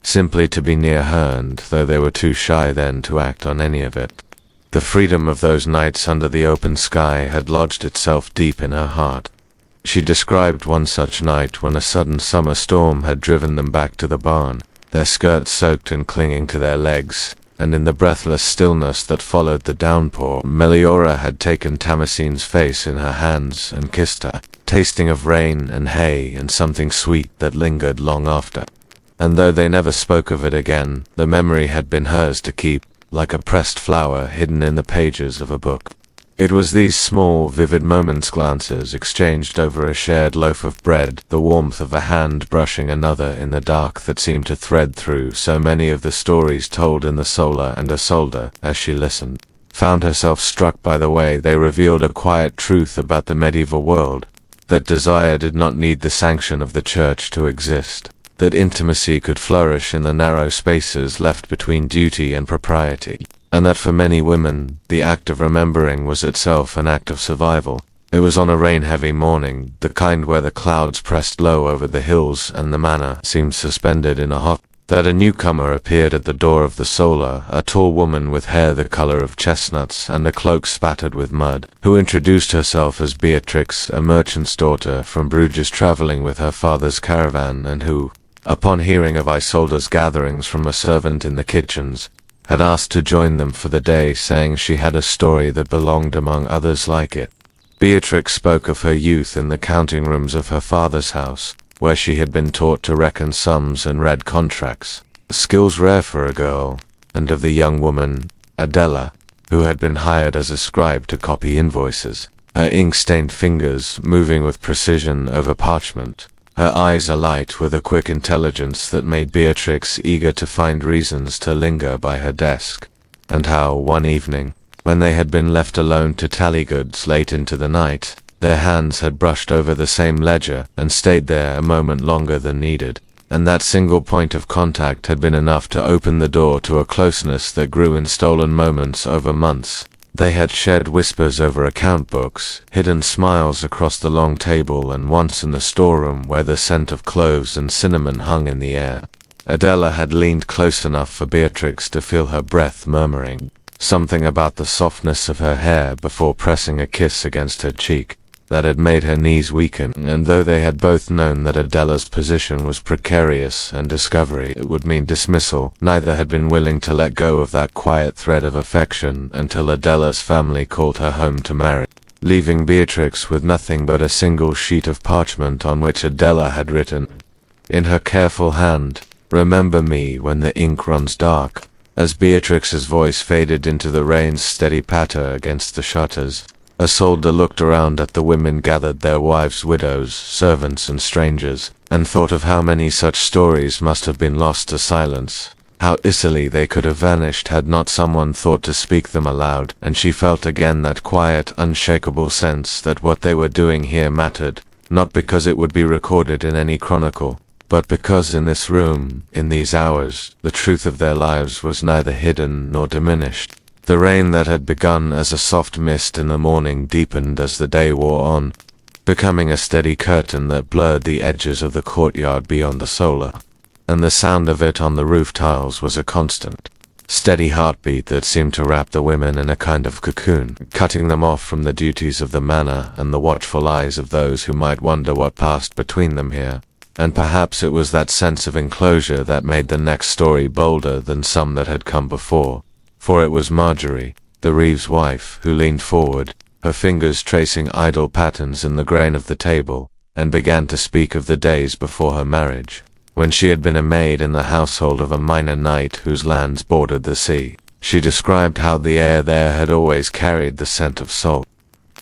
simply to be near her, and though they were too shy then to act on any of it, the freedom of those nights under the open sky had lodged itself deep in her heart. She described one such night when a sudden summer storm had driven them back to the barn, their skirts soaked and clinging to their legs, and in the breathless stillness that followed the downpour, Meliora had taken Tamasine's face in her hands and kissed her, tasting of rain and hay and something sweet that lingered long after. And though they never spoke of it again, the memory had been hers to keep, like a pressed flower hidden in the pages of a book. It was these small, vivid moments, glances exchanged over a shared loaf of bread, the warmth of a hand brushing another in the dark, that seemed to thread through so many of the stories told in the Solar, and Isolde, as she listened, found herself struck by the way they revealed a quiet truth about the medieval world, that desire did not need the sanction of the church to exist, that intimacy could flourish in the narrow spaces left between duty and propriety, and that for many women, the act of remembering was itself an act of survival. It was on a rain-heavy morning, the kind where the clouds pressed low over the hills and the manor seemed suspended in a hot, that a newcomer appeared at the door of the solar, a tall woman with hair the color of chestnuts and a cloak spattered with mud, who introduced herself as Beatrix, a merchant's daughter from Bruges traveling with her father's caravan, and who, upon hearing of Isolde's gatherings from a servant in the kitchens, had asked to join them for the day, saying she had a story that belonged among others like it. Beatrix spoke of her youth in the counting rooms of her father's house, where she had been taught to reckon sums and read contracts, skills rare for a girl, and of the young woman, Adela, who had been hired as a scribe to copy invoices, her ink-stained fingers moving with precision over parchment, her eyes alight with a quick intelligence that made Beatrix eager to find reasons to linger by her desk, and how, one evening, when they had been left alone to tally goods late into the night, their hands had brushed over the same ledger and stayed there a moment longer than needed, and that single point of contact had been enough to open the door to a closeness that grew in stolen moments over months. They had shared whispers over account books, hidden smiles across the long table, and once in the storeroom where the scent of cloves and cinnamon hung in the air. Adela had leaned close enough for Beatrix to feel her breath murmuring something about the softness of her hair before pressing a kiss against her cheek that had made her knees weaken, and though they had both known that Adela's position was precarious and discovery would mean dismissal, neither had been willing to let go of that quiet thread of affection until Adela's family called her home to marry, leaving Beatrix with nothing but a single sheet of parchment on which Adela had written, in her careful hand, "Remember me when the ink runs dark." As Beatrix's voice faded into the rain's steady patter against the shutters, Isolde looked around at the women gathered there, wives, widows, servants, and strangers, and thought of how many such stories must have been lost to silence, how easily they could have vanished had not someone thought to speak them aloud, and she felt again that quiet, unshakable sense that what they were doing here mattered, not because it would be recorded in any chronicle, but because in this room, in these hours, the truth of their lives was neither hidden nor diminished. The rain that had begun as a soft mist in the morning deepened as the day wore on, becoming a steady curtain that blurred the edges of the courtyard beyond the solar, and the sound of it on the roof tiles was a constant, steady heartbeat that seemed to wrap the women in a kind of cocoon, cutting them off from the duties of the manor and the watchful eyes of those who might wonder what passed between them here. And perhaps it was that sense of enclosure that made the next story bolder than some that had come before, for it was Marjorie, the Reeve's wife, who leaned forward, her fingers tracing idle patterns in the grain of the table, and began to speak of the days before her marriage, when she had been a maid in the household of a minor knight whose lands bordered the sea. She described how the air there had always carried the scent of salt,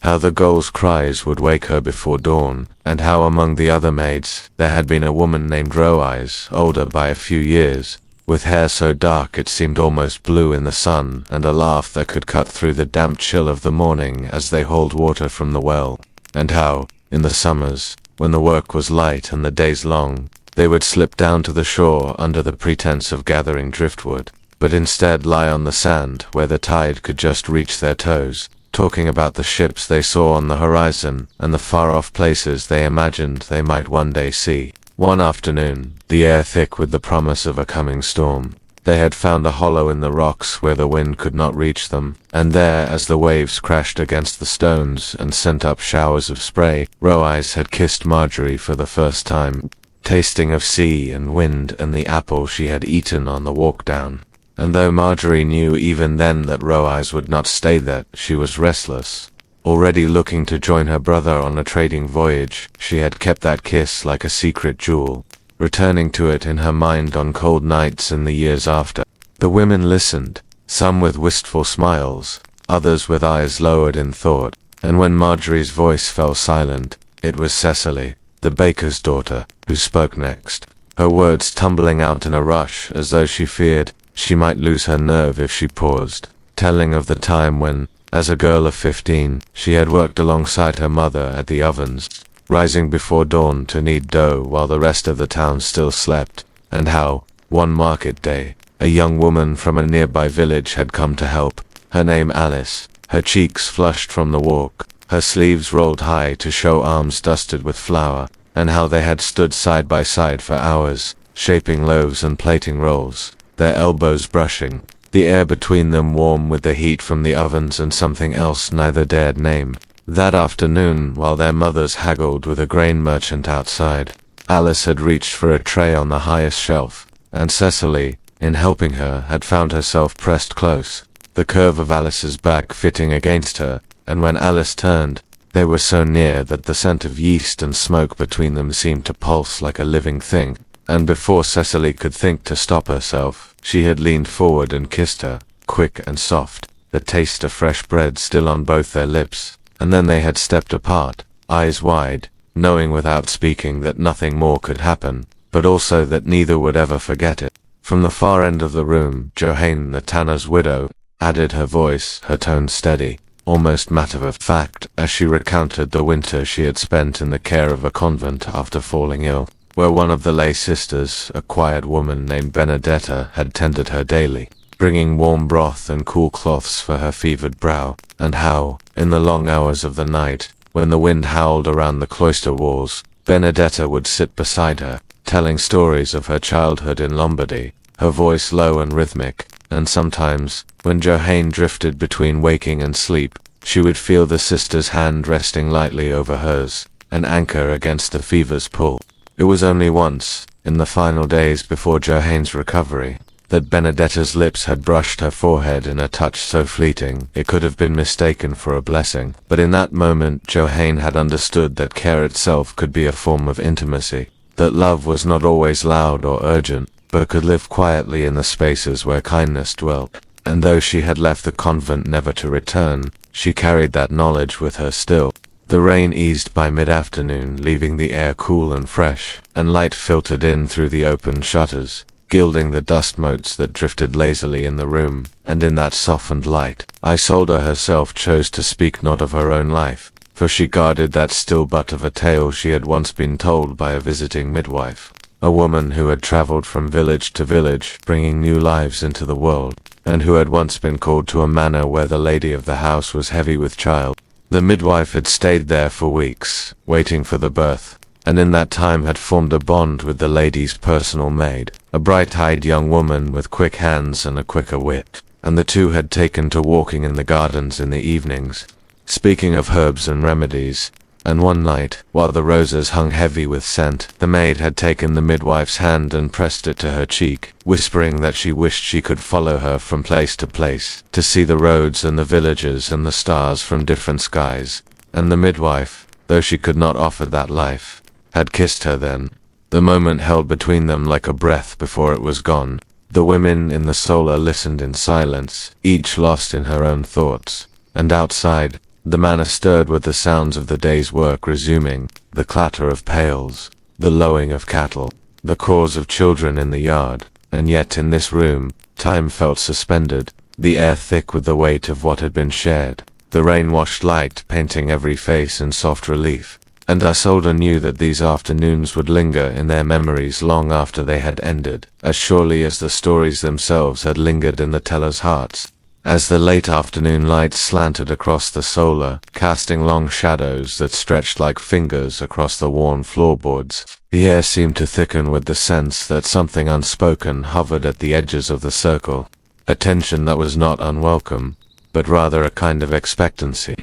how the gulls' cries would wake her before dawn, and how among the other maids there had been a woman named Row-Eyes, older by a few years, with hair so dark it seemed almost blue in the sun, and a laugh that could cut through the damp chill of the morning as they hauled water from the well, and how, in the summers, when the work was light and the days long, they would slip down to the shore under the pretense of gathering driftwood, but instead lie on the sand where the tide could just reach their toes, talking about the ships they saw on the horizon and the far-off places they imagined they might one day see. One afternoon, the air thick with the promise of a coming storm, they had found a hollow in the rocks where the wind could not reach them, and there, as the waves crashed against the stones and sent up showers of spray, Row-Eyes had kissed Marjorie for the first time, tasting of sea and wind and the apple she had eaten on the walk down. And though Marjorie knew even then that Row-Eyes would not stay there, she was restless. Already looking to join her brother on a trading voyage, she had kept that kiss like a secret jewel, returning to it in her mind on cold nights in the years after. The women listened, some with wistful smiles, others with eyes lowered in thought, and when Marjorie's voice fell silent, it was Cecily, the baker's daughter, who spoke next, her words tumbling out in a rush as though she feared she might lose her nerve if she paused, telling of the time when, as a girl of 15, she had worked alongside her mother at the ovens, rising before dawn to knead dough while the rest of the town still slept, and how, one market day, a young woman from a nearby village had come to help, her name Alice, her cheeks flushed from the walk, her sleeves rolled high to show arms dusted with flour, and how they had stood side by side for hours, shaping loaves and plating rolls, their elbows brushing, the air between them warm with the heat from the ovens and something else neither dared name. That afternoon, while their mothers haggled with a grain merchant outside, Alice had reached for a tray on the highest shelf, and Cecily, in helping her, had found herself pressed close, the curve of Alice's back fitting against her, and when Alice turned, they were so near that the scent of yeast and smoke between them seemed to pulse like a living thing, and before Cecily could think to stop herself, she had leaned forward and kissed her, quick and soft, the taste of fresh bread still on both their lips. And then they had stepped apart, eyes wide, knowing without speaking that nothing more could happen, but also that neither would ever forget it. From the far end of the room, Johanne, the tanner's widow, added her voice, her tone steady, almost matter-of-fact, as she recounted the winter she had spent in the care of a convent after falling ill, where one of the lay sisters, a quiet woman named Benedetta, had tended her daily, bringing warm broth and cool cloths for her fevered brow, and how, in the long hours of the night, when the wind howled around the cloister walls, Benedetta would sit beside her, telling stories of her childhood in Lombardy, her voice low and rhythmic, and sometimes, when Johanne drifted between waking and sleep, she would feel the sister's hand resting lightly over hers, an anchor against the fever's pull. It was only once, in the final days before Johanne's recovery, that Benedetta's lips had brushed her forehead in a touch so fleeting it could have been mistaken for a blessing. But in that moment Johanne had understood that care itself could be a form of intimacy, that love was not always loud or urgent, but could live quietly in the spaces where kindness dwelt. And though she had left the convent never to return, she carried that knowledge with her still. The rain eased by mid-afternoon, leaving the air cool and fresh, and light filtered in through the open shutters, gilding the dust motes that drifted lazily in the room, and in that softened light, Isolde herself chose to speak not of her own life, for she guarded that still but of a tale she had once been told by a visiting midwife, a woman who had travelled from village to village, bringing new lives into the world, and who had once been called to a manor where the lady of the house was heavy with child. The midwife had stayed there for weeks, waiting for the birth, and in that time had formed a bond with the lady's personal maid, a bright-eyed young woman with quick hands and a quicker wit, and the two had taken to walking in the gardens in the evenings, speaking of herbs and remedies, and one night, while the roses hung heavy with scent, the maid had taken the midwife's hand and pressed it to her cheek, whispering that she wished she could follow her from place to place, to see the roads and the villages and the stars from different skies, and the midwife, though she could not offer that life, had kissed her then. The moment held between them like a breath before it was gone. The women in the solar listened in silence, each lost in her own thoughts, and outside, the manor stirred with the sounds of the day's work resuming, the clatter of pails, the lowing of cattle, the calls of children in the yard, and yet in this room, time felt suspended, the air thick with the weight of what had been shared, the rain-washed light painting every face in soft relief, and Isolde knew that these afternoons would linger in their memories long after they had ended, as surely as the stories themselves had lingered in the tellers' hearts. As the late afternoon light slanted across the solar, casting long shadows that stretched like fingers across the worn floorboards, the air seemed to thicken with the sense that something unspoken hovered at the edges of the circle, a tension that was not unwelcome, but rather a kind of expectancy,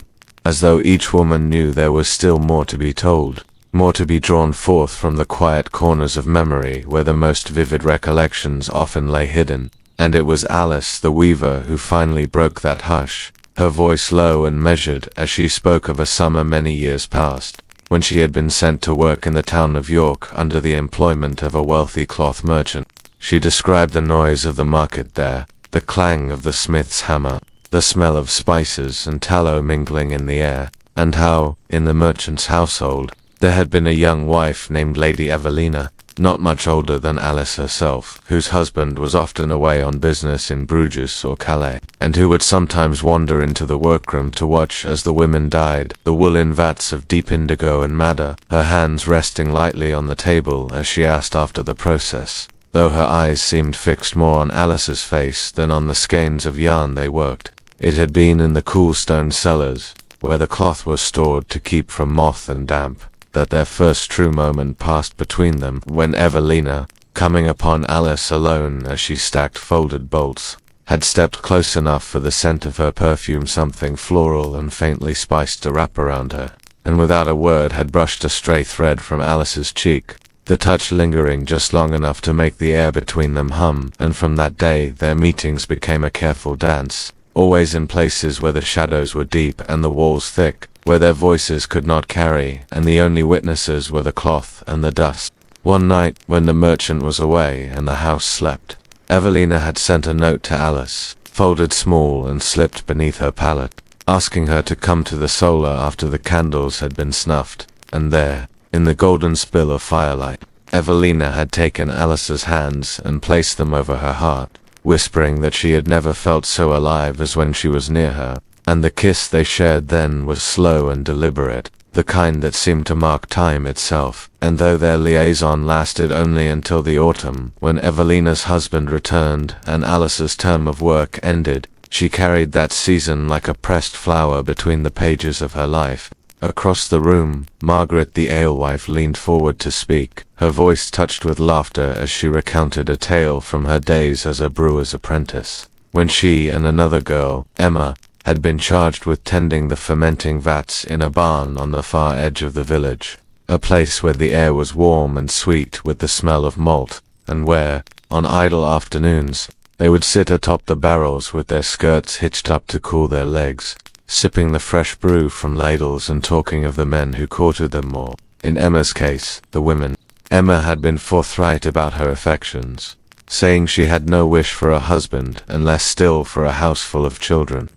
as though each woman knew there was still more to be told, more to be drawn forth from the quiet corners of memory where the most vivid recollections often lay hidden. And it was Alice, the weaver, who finally broke that hush, her voice low and measured as she spoke of a summer many years past, when she had been sent to work in the town of York under the employment of a wealthy cloth merchant. She described the noise of the market there, the clang of the smith's hammer, the smell of spices and tallow mingling in the air, and how, in the merchant's household, There had been a young wife named Lady Evelina, not much older than Alice herself, whose husband was often away on business in Bruges or Calais, and who would sometimes wander into the workroom to watch as the women dyed the wool in vats of deep indigo and madder, her hands resting lightly on the table as she asked after the process, though her eyes seemed fixed more on Alice's face than on the skeins of yarn they worked. It had been in the cool stone cellars, where the cloth was stored to keep from moth and damp, that their first true moment passed between them, when Evelina, coming upon Alice alone as she stacked folded bolts, had stepped close enough for the scent of her perfume, something floral and faintly spiced, to wrap around her, and without a word had brushed a stray thread from Alice's cheek, the touch lingering just long enough to make the air between them hum, and from that day their meetings became a careful dance, always in places where the shadows were deep and the walls thick, where their voices could not carry, and the only witnesses were the cloth and the dust. One night, when the merchant was away and the house slept, Evelina had sent a note to Alice, folded small and slipped beneath her pallet, asking her to come to the solar after the candles had been snuffed, and there, in the golden spill of firelight, Evelina had taken Alice's hands and placed them over her heart, whispering that she had never felt so alive as when she was near her, and the kiss they shared then was slow and deliberate, the kind that seemed to mark time itself. And though their liaison lasted only until the autumn, when Evelina's husband returned and Alice's term of work ended, she carried that season like a pressed flower between the pages of her life. Across the room, Margaret the alewife leaned forward to speak, her voice touched with laughter as she recounted a tale from her days as a brewer's apprentice, when she and another girl, Emma, had been charged with tending the fermenting vats in a barn on the far edge of the village, a place where the air was warm and sweet with the smell of malt, and where, on idle afternoons, they would sit atop the barrels with their skirts hitched up to cool their legs, sipping the fresh brew from ladles and talking of the men who courted them more. In Emma's case, the women. Emma had been forthright about her affections, saying she had no wish for a husband and less still for a house full of children,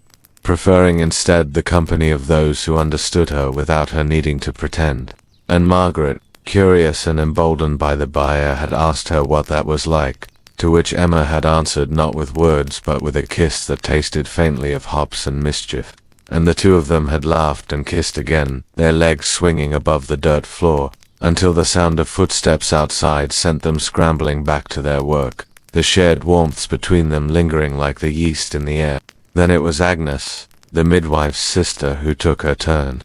preferring instead the company of those who understood her without her needing to pretend. And Margaret, curious and emboldened by the buyer, had asked her what that was like, to which Emma had answered not with words but with a kiss that tasted faintly of hops and mischief. And the two of them had laughed and kissed again, their legs swinging above the dirt floor, until the sound of footsteps outside sent them scrambling back to their work, the shared warmths between them lingering like the yeast in the air. Then it was Agnes, the midwife's sister, who took her turn,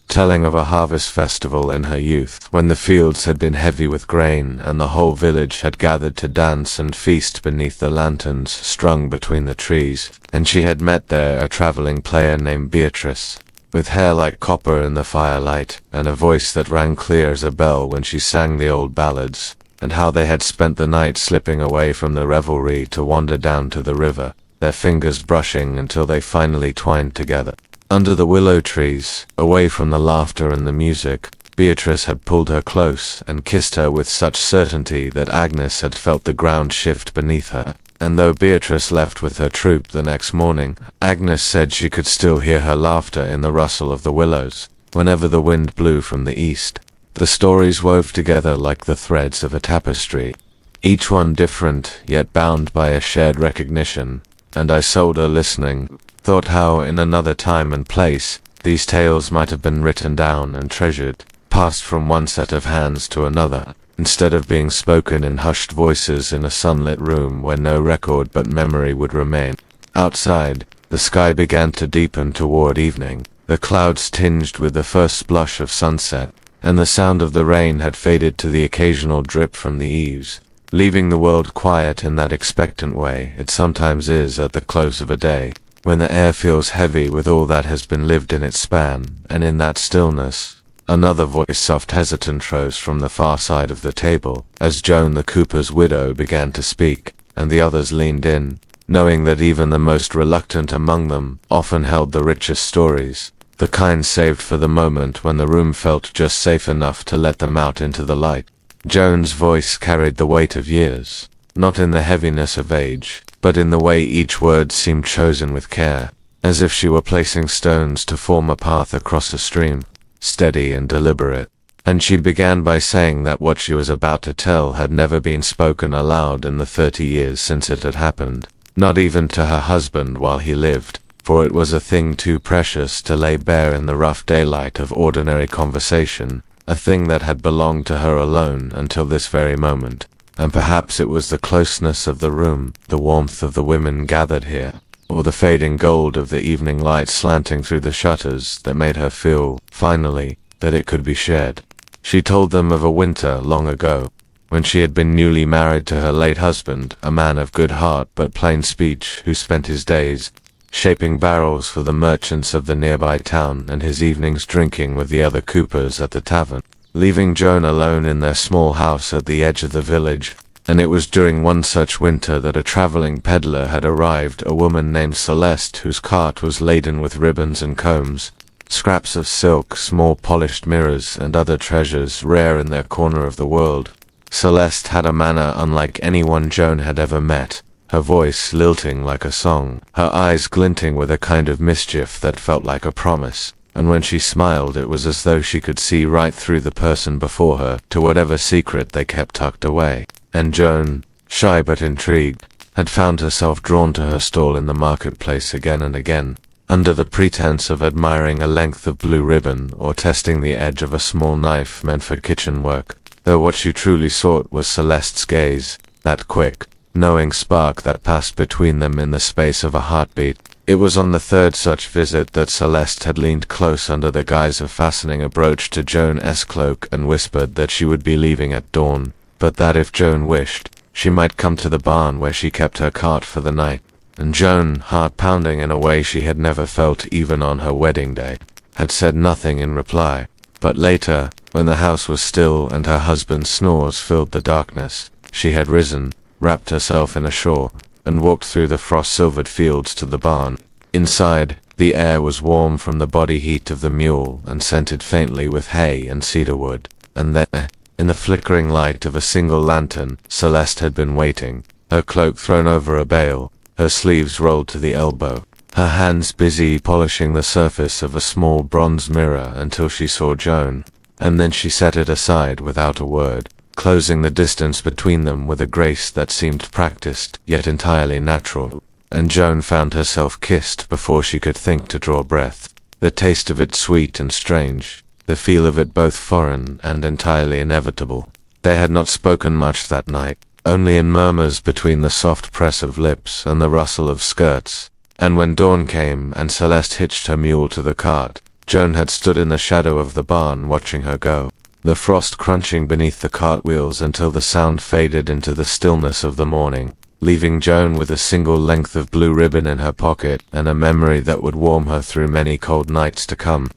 telling of a harvest festival in her youth, when the fields had been heavy with grain and the whole village had gathered to dance and feast beneath the lanterns strung between the trees, and she had met there a traveling player named Beatrice, with hair like copper in the firelight, and a voice that rang clear as a bell when she sang the old ballads, and how they had spent the night slipping away from the revelry to wander down to the river, their fingers brushing until they finally twined together. Under the willow trees, away from the laughter and the music, Beatrice had pulled her close and kissed her with such certainty that Agnes had felt the ground shift beneath her. And though Beatrice left with her troop the next morning, Agnes said she could still hear her laughter in the rustle of the willows, whenever the wind blew from the east. The stories wove together like the threads of a tapestry, each one different, yet bound by a shared recognition, and Isolde, listening, thought how in another time and place these tales might have been written down and treasured, passed from one set of hands to another, instead of being spoken in hushed voices in a sunlit room where no record but memory would remain. Outside, the sky began to deepen toward evening, the clouds tinged with the first blush of sunset, and the sound of the rain had faded to the occasional drip from the eaves, leaving the world quiet in that expectant way it sometimes is at the close of a day, when the air feels heavy with all that has been lived in its span. And in that stillness, another voice, soft hesitant, rose from the far side of the table, as Joan the cooper's widow began to speak, and the others leaned in, knowing that even the most reluctant among them often held the richest stories, the kind saved for the moment when the room felt just safe enough to let them out into the light. Joan's voice carried the weight of years, not in the heaviness of age, but in the way each word seemed chosen with care, as if she were placing stones to form a path across a stream, steady and deliberate. And she began by saying that what she was about to tell had never been spoken aloud in the 30 years since it had happened, not even to her husband while he lived, for it was a thing too precious to lay bare in the rough daylight of ordinary conversation, a thing that had belonged to her alone until this very moment. And perhaps it was the closeness of the room, the warmth of the women gathered here, or the fading gold of the evening light slanting through the shutters that made her feel, finally, that it could be shared. She told them of a winter long ago, when she had been newly married to her late husband, a man of good heart but plain speech, who spent his days shaping barrels for the merchants of the nearby town and his evenings drinking with the other coopers at the tavern, leaving Joan alone in their small house at the edge of the village. And it was during one such winter that a traveling peddler had arrived, a woman named Celeste, whose cart was laden with ribbons and combs, scraps of silk, small polished mirrors, and other treasures rare in their corner of the world. Celeste had a manner unlike anyone Joan had ever met, her voice lilting like a song, her eyes glinting with a kind of mischief that felt like a promise, and when she smiled it was as though she could see right through the person before her to whatever secret they kept tucked away. And Joan, shy but intrigued, had found herself drawn to her stall in the marketplace again and again, under the pretense of admiring a length of blue ribbon or testing the edge of a small knife meant for kitchen work, though what she truly sought was Celeste's gaze, that quick, knowing spark that passed between them in the space of a heartbeat. It was on the third such visit that Celeste had leaned close under the guise of fastening a brooch to Joan's cloak and whispered that she would be leaving at dawn, but that if Joan wished, she might come to the barn where she kept her cart for the night. And Joan, heart pounding in a way she had never felt even on her wedding day, had said nothing in reply. But later, when the house was still and her husband's snores filled the darkness, she had risen, wrapped herself in a shawl, and walked through the frost-silvered fields to the barn. Inside, the air was warm from the body heat of the mule and scented faintly with hay and cedar wood. And there, in the flickering light of a single lantern, Celeste had been waiting, her cloak thrown over a bale, her sleeves rolled to the elbow, her hands busy polishing the surface of a small bronze mirror until she saw Joan, and then she set it aside without a word, closing the distance between them with a grace that seemed practiced yet entirely natural. And Joan found herself kissed before she could think to draw breath, the taste of it sweet and strange, the feel of it both foreign and entirely inevitable. They had not spoken much that night, only in murmurs between the soft press of lips and the rustle of skirts. And when dawn came and Celeste hitched her mule to the cart, Joan had stood in the shadow of the barn watching her go, the frost crunching beneath the cartwheels until the sound faded into the stillness of the morning, leaving Joan with a single length of blue ribbon in her pocket and a memory that would warm her through many cold nights to come.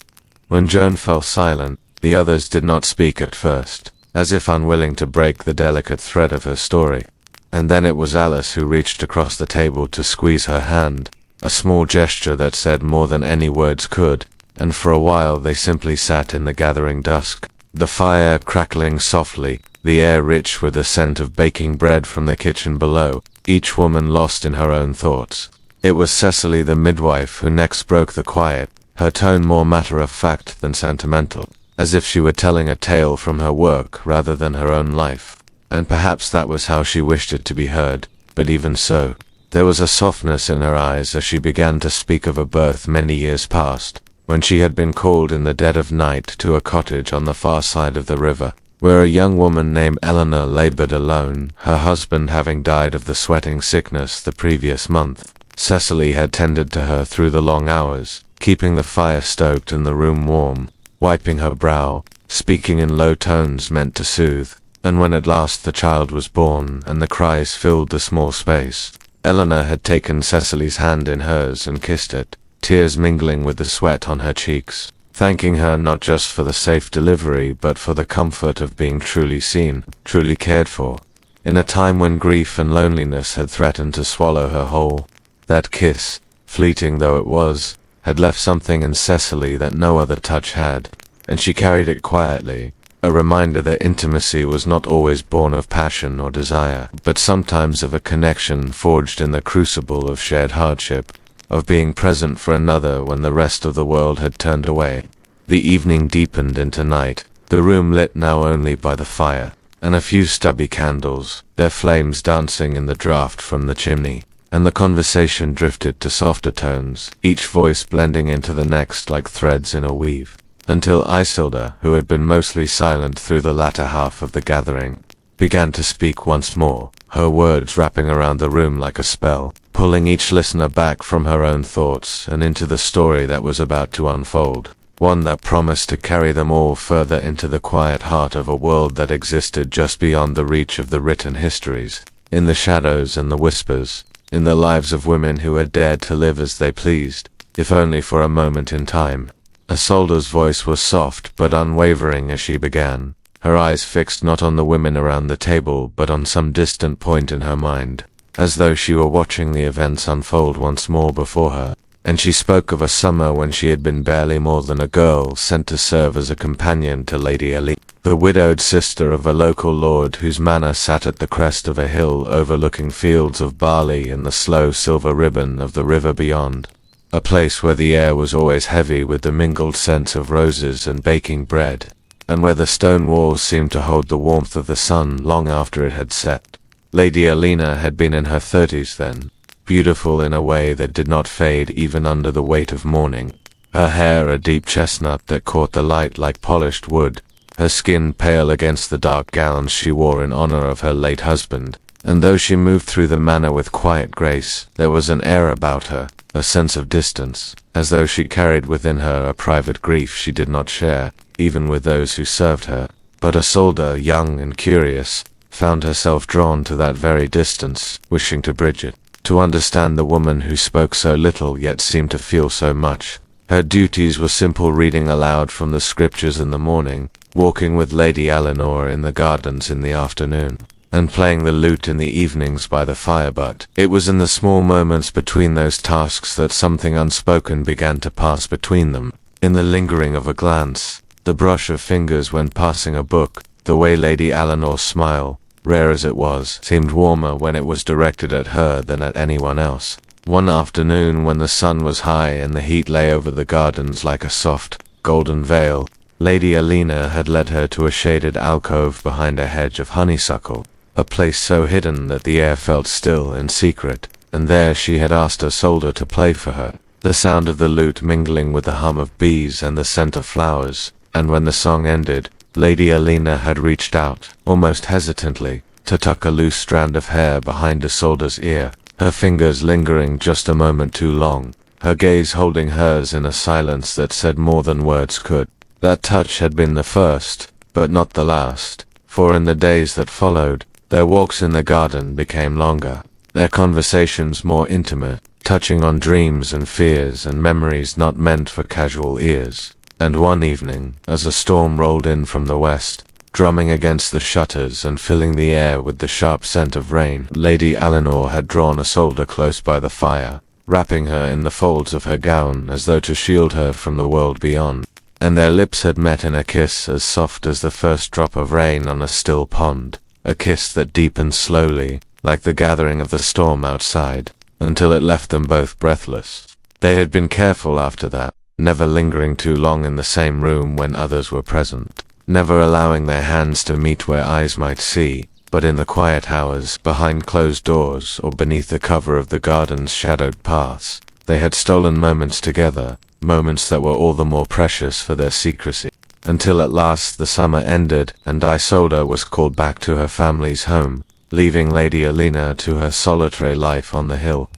When Joan fell silent, the others did not speak at first, as if unwilling to break the delicate thread of her story. And then it was Alice who reached across the table to squeeze her hand, a small gesture that said more than any words could, and for a while they simply sat in the gathering dusk, the fire crackling softly, the air rich with the scent of baking bread from the kitchen below, each woman lost in her own thoughts. It was Cecily the midwife who next broke the quiet, her tone more matter-of-fact than sentimental, as if she were telling a tale from her work rather than her own life. And perhaps that was how she wished it to be heard, but even so, there was a softness in her eyes as she began to speak of a birth many years past, when she had been called in the dead of night to a cottage on the far side of the river, where a young woman named Eleanor labored alone, her husband having died of the sweating sickness the previous month. Cecily had tended to her through the long hours, keeping the fire stoked and the room warm, wiping her brow, speaking in low tones meant to soothe, and when at last the child was born and the cries filled the small space, Eleanor had taken Cecily's hand in hers and kissed it, tears mingling with the sweat on her cheeks, thanking her not just for the safe delivery but for the comfort of being truly seen, truly cared for, in a time when grief and loneliness had threatened to swallow her whole. That kiss, fleeting though it was, had left something in Cecily that no other touch had, and she carried it quietly, a reminder that intimacy was not always born of passion or desire, but sometimes of a connection forged in the crucible of shared hardship, of being present for another when the rest of the world had turned away. The evening deepened into night, the room lit now only by the fire, and a few stubby candles, their flames dancing in the draught from the chimney, and the conversation drifted to softer tones, each voice blending into the next like threads in a weave, until Isilda, who had been mostly silent through the latter half of the gathering, began to speak once more, her words wrapping around the room like a spell, pulling each listener back from her own thoughts and into the story that was about to unfold, one that promised to carry them all further into the quiet heart of a world that existed just beyond the reach of the written histories, in the shadows and the whispers, in the lives of women who had dared to live as they pleased, if only for a moment in time. Isolda's voice was soft but unwavering as she began, her eyes fixed not on the women around the table but on some distant point in her mind, as though she were watching the events unfold once more before her. And she spoke of a summer when she had been barely more than a girl sent to serve as a companion to Lady Elena, the widowed sister of a local lord whose manor sat at the crest of a hill overlooking fields of barley and the slow silver ribbon of the river beyond, a place where the air was always heavy with the mingled scents of roses and baking bread, and where the stone walls seemed to hold the warmth of the sun long after it had set. Lady Elena had been in her 30s then, beautiful in a way that did not fade even under the weight of mourning, her hair a deep chestnut that caught the light like polished wood, her skin pale against the dark gowns she wore in honor of her late husband, and though she moved through the manor with quiet grace, there was an air about her, a sense of distance, as though she carried within her a private grief she did not share, even with those who served her. But Isolda, young and curious, found herself drawn to that very distance, wishing to bridge it, to understand the woman who spoke so little yet seemed to feel so much. Her duties were simple reading aloud from the scriptures in the morning, walking with Lady Eleanor in the gardens in the afternoon, and playing the lute in the evenings by the fire. But it was in the small moments between those tasks that something unspoken began to pass between them, in the lingering of a glance, the brush of fingers when passing a book, the way Lady Eleanor's smile, rare as it was, seemed warmer when it was directed at her than at anyone else. One afternoon when the sun was high and the heat lay over the gardens like a soft, golden veil, Lady Elena had led her to a shaded alcove behind a hedge of honeysuckle, a place so hidden that the air felt still and secret, and there she had asked Isolda to play for her, the sound of the lute mingling with the hum of bees and the scent of flowers, and when the song ended, Lady Elena had reached out, almost hesitantly, to tuck a loose strand of hair behind Isolda's ear, her fingers lingering just a moment too long, her gaze holding hers in a silence that said more than words could. That touch had been the first, but not the last, for in the days that followed, their walks in the garden became longer, their conversations more intimate, touching on dreams and fears and memories not meant for casual ears. And one evening, as a storm rolled in from the west, drumming against the shutters and filling the air with the sharp scent of rain, Lady Eleanor had drawn Isolda close by the fire, wrapping her in the folds of her gown as though to shield her from the world beyond, and their lips had met in a kiss as soft as the first drop of rain on a still pond, a kiss that deepened slowly, like the gathering of the storm outside, until it left them both breathless. They had been careful after that, never lingering too long in the same room when others were present, never allowing their hands to meet where eyes might see, but in the quiet hours, behind closed doors or beneath the cover of the garden's shadowed paths, they had stolen moments together, moments that were all the more precious for their secrecy, until at last the summer ended and Isolda was called back to her family's home, leaving Lady Elena to her solitary life on the hill.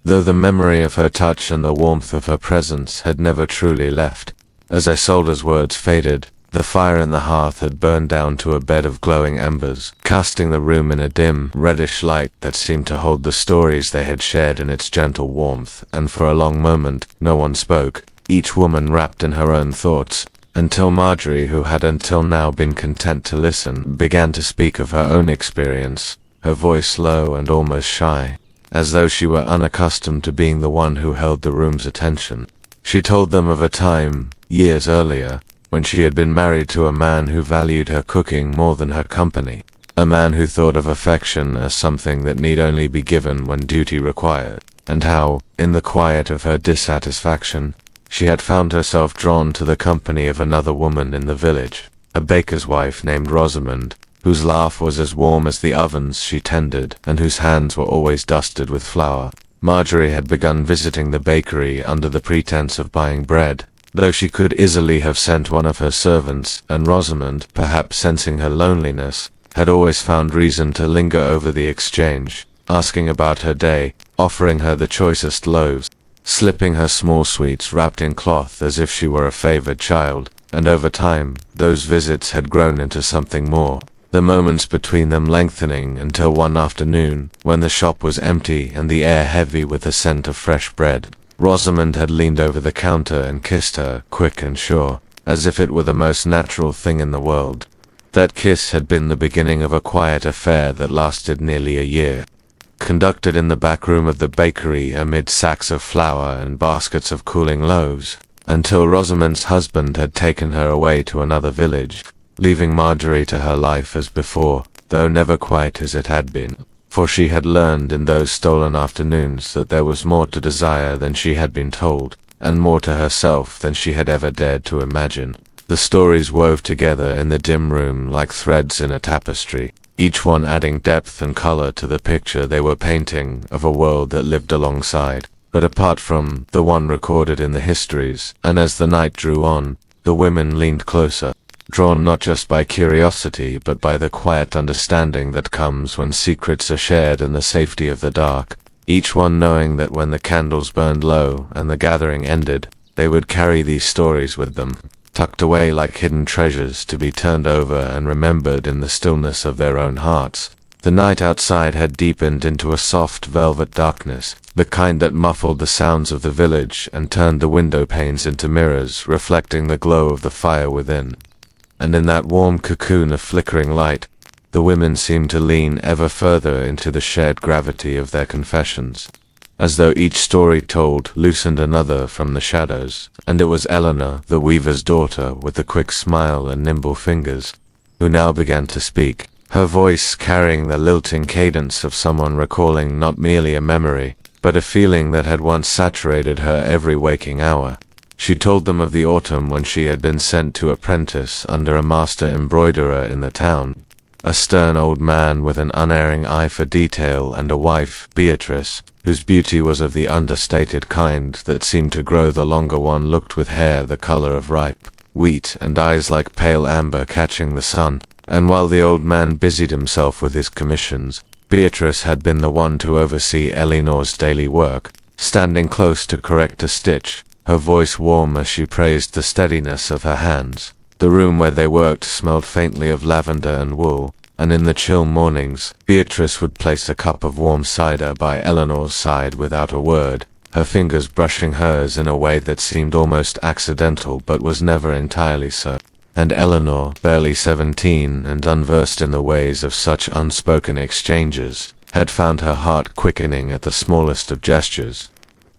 Though the memory of her touch and the warmth of her presence had never truly left, as Isolda's words faded, the fire in the hearth had burned down to a bed of glowing embers, casting the room in a dim, reddish light that seemed to hold the stories they had shared in its gentle warmth, and for a long moment no one spoke, each woman wrapped in her own thoughts, until Marjorie, who had until now been content to listen, began to speak of her own experience, her voice low and almost shy, as though she were unaccustomed to being the one who held the room's attention. She told them of a time, years earlier, when she had been married to a man who valued her cooking more than her company, a man who thought of affection as something that need only be given when duty required, and how, in the quiet of her dissatisfaction, she had found herself drawn to the company of another woman in the village, a baker's wife named Rosamond, whose laugh was as warm as the ovens she tended, and whose hands were always dusted with flour. Marjorie had begun visiting the bakery under the pretense of buying bread, though she could easily have sent one of her servants, and Rosamond, perhaps sensing her loneliness, had always found reason to linger over the exchange, asking about her day, offering her the choicest loaves, slipping her small sweets wrapped in cloth as if she were a favored child, and over time, those visits had grown into something more, the moments between them lengthening until one afternoon, when the shop was empty and the air heavy with the scent of fresh bread, Rosamond had leaned over the counter and kissed her, quick and sure, as if it were the most natural thing in the world. That kiss had been the beginning of a quiet affair that lasted nearly a year, conducted in the back room of the bakery amid sacks of flour and baskets of cooling loaves, until Rosamond's husband had taken her away to another village, leaving Marjorie to her life as before, though never quite as it had been, for she had learned in those stolen afternoons that there was more to desire than she had been told, and more to herself than she had ever dared to imagine. The stories wove together in the dim room like threads in a tapestry, each one adding depth and color to the picture they were painting of a world that lived alongside, but apart from the one recorded in the histories, and as the night drew on, the women leaned closer, drawn not just by curiosity but by the quiet understanding that comes when secrets are shared in the safety of the dark, each one knowing that when the candles burned low and the gathering ended, they would carry these stories with them, tucked away like hidden treasures to be turned over and remembered in the stillness of their own hearts. The night outside had deepened into a soft velvet darkness, the kind that muffled the sounds of the village and turned the window panes into mirrors reflecting the glow of the fire within. And in that warm cocoon of flickering light, the women seemed to lean ever further into the shared gravity of their confessions, as though each story told loosened another from the shadows, and it was Eleanor, the weaver's daughter, with the quick smile and nimble fingers, who now began to speak, her voice carrying the lilting cadence of someone recalling not merely a memory, but a feeling that had once saturated her every waking hour. She told them of the autumn when she had been sent to apprentice under a master embroiderer in the town, a stern old man with an unerring eye for detail, and a wife, Beatrice, whose beauty was of the understated kind that seemed to grow the longer one looked, with hair the color of ripe wheat and eyes like pale amber catching the sun. And while the old man busied himself with his commissions, Beatrice had been the one to oversee Eleanor's daily work, standing close to correct a stitch, her voice warm as she praised the steadiness of her hands. The room where they worked smelled faintly of lavender and wool, and in the chill mornings, Beatrice would place a cup of warm cider by Eleanor's side without a word, her fingers brushing hers in a way that seemed almost accidental but was never entirely so. And Eleanor, barely 17 and unversed in the ways of such unspoken exchanges, had found her heart quickening at the smallest of gestures.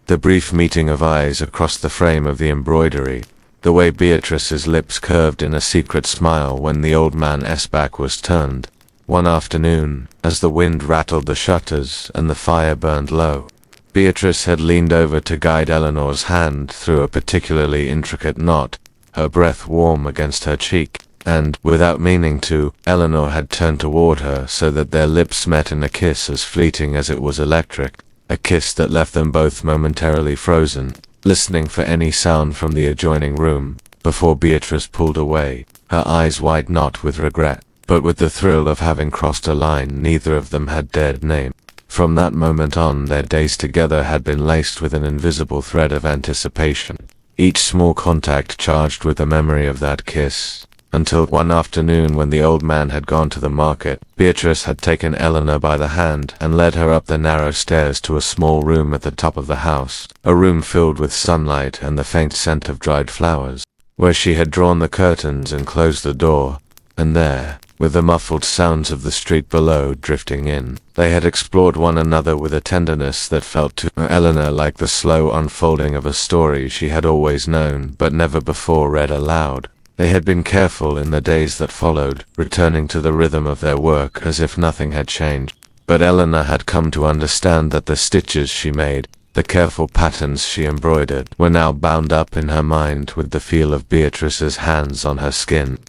The brief meeting of eyes across the frame of the embroidery, the way Beatrice's lips curved in a secret smile when the old man's back was turned. One afternoon, as the wind rattled the shutters and the fire burned low, Beatrice had leaned over to guide Eleanor's hand through a particularly intricate knot, her breath warm against her cheek, and, without meaning to, Eleanor had turned toward her so that their lips met in a kiss as fleeting as it was electric, a kiss that left them both momentarily frozen, listening for any sound from the adjoining room, before Beatrice pulled away, her eyes wide not with regret, but with the thrill of having crossed a line neither of them had dared name. From that moment on, their days together had been laced with an invisible thread of anticipation, each small contact charged with the memory of that kiss, until one afternoon when the old man had gone to the market, Beatrice had taken Eleanor by the hand and led her up the narrow stairs to a small room at the top of the house, a room filled with sunlight and the faint scent of dried flowers, where she had drawn the curtains and closed the door, and there, with the muffled sounds of the street below drifting in, they had explored one another with a tenderness that felt to Eleanor like the slow unfolding of a story she had always known but never before read aloud. They had been careful in the days that followed, returning to the rhythm of their work as if nothing had changed, but Eleanor had come to understand that the stitches she made, the careful patterns she embroidered, were now bound up in her mind with the feel of Beatrice's hands on her skin.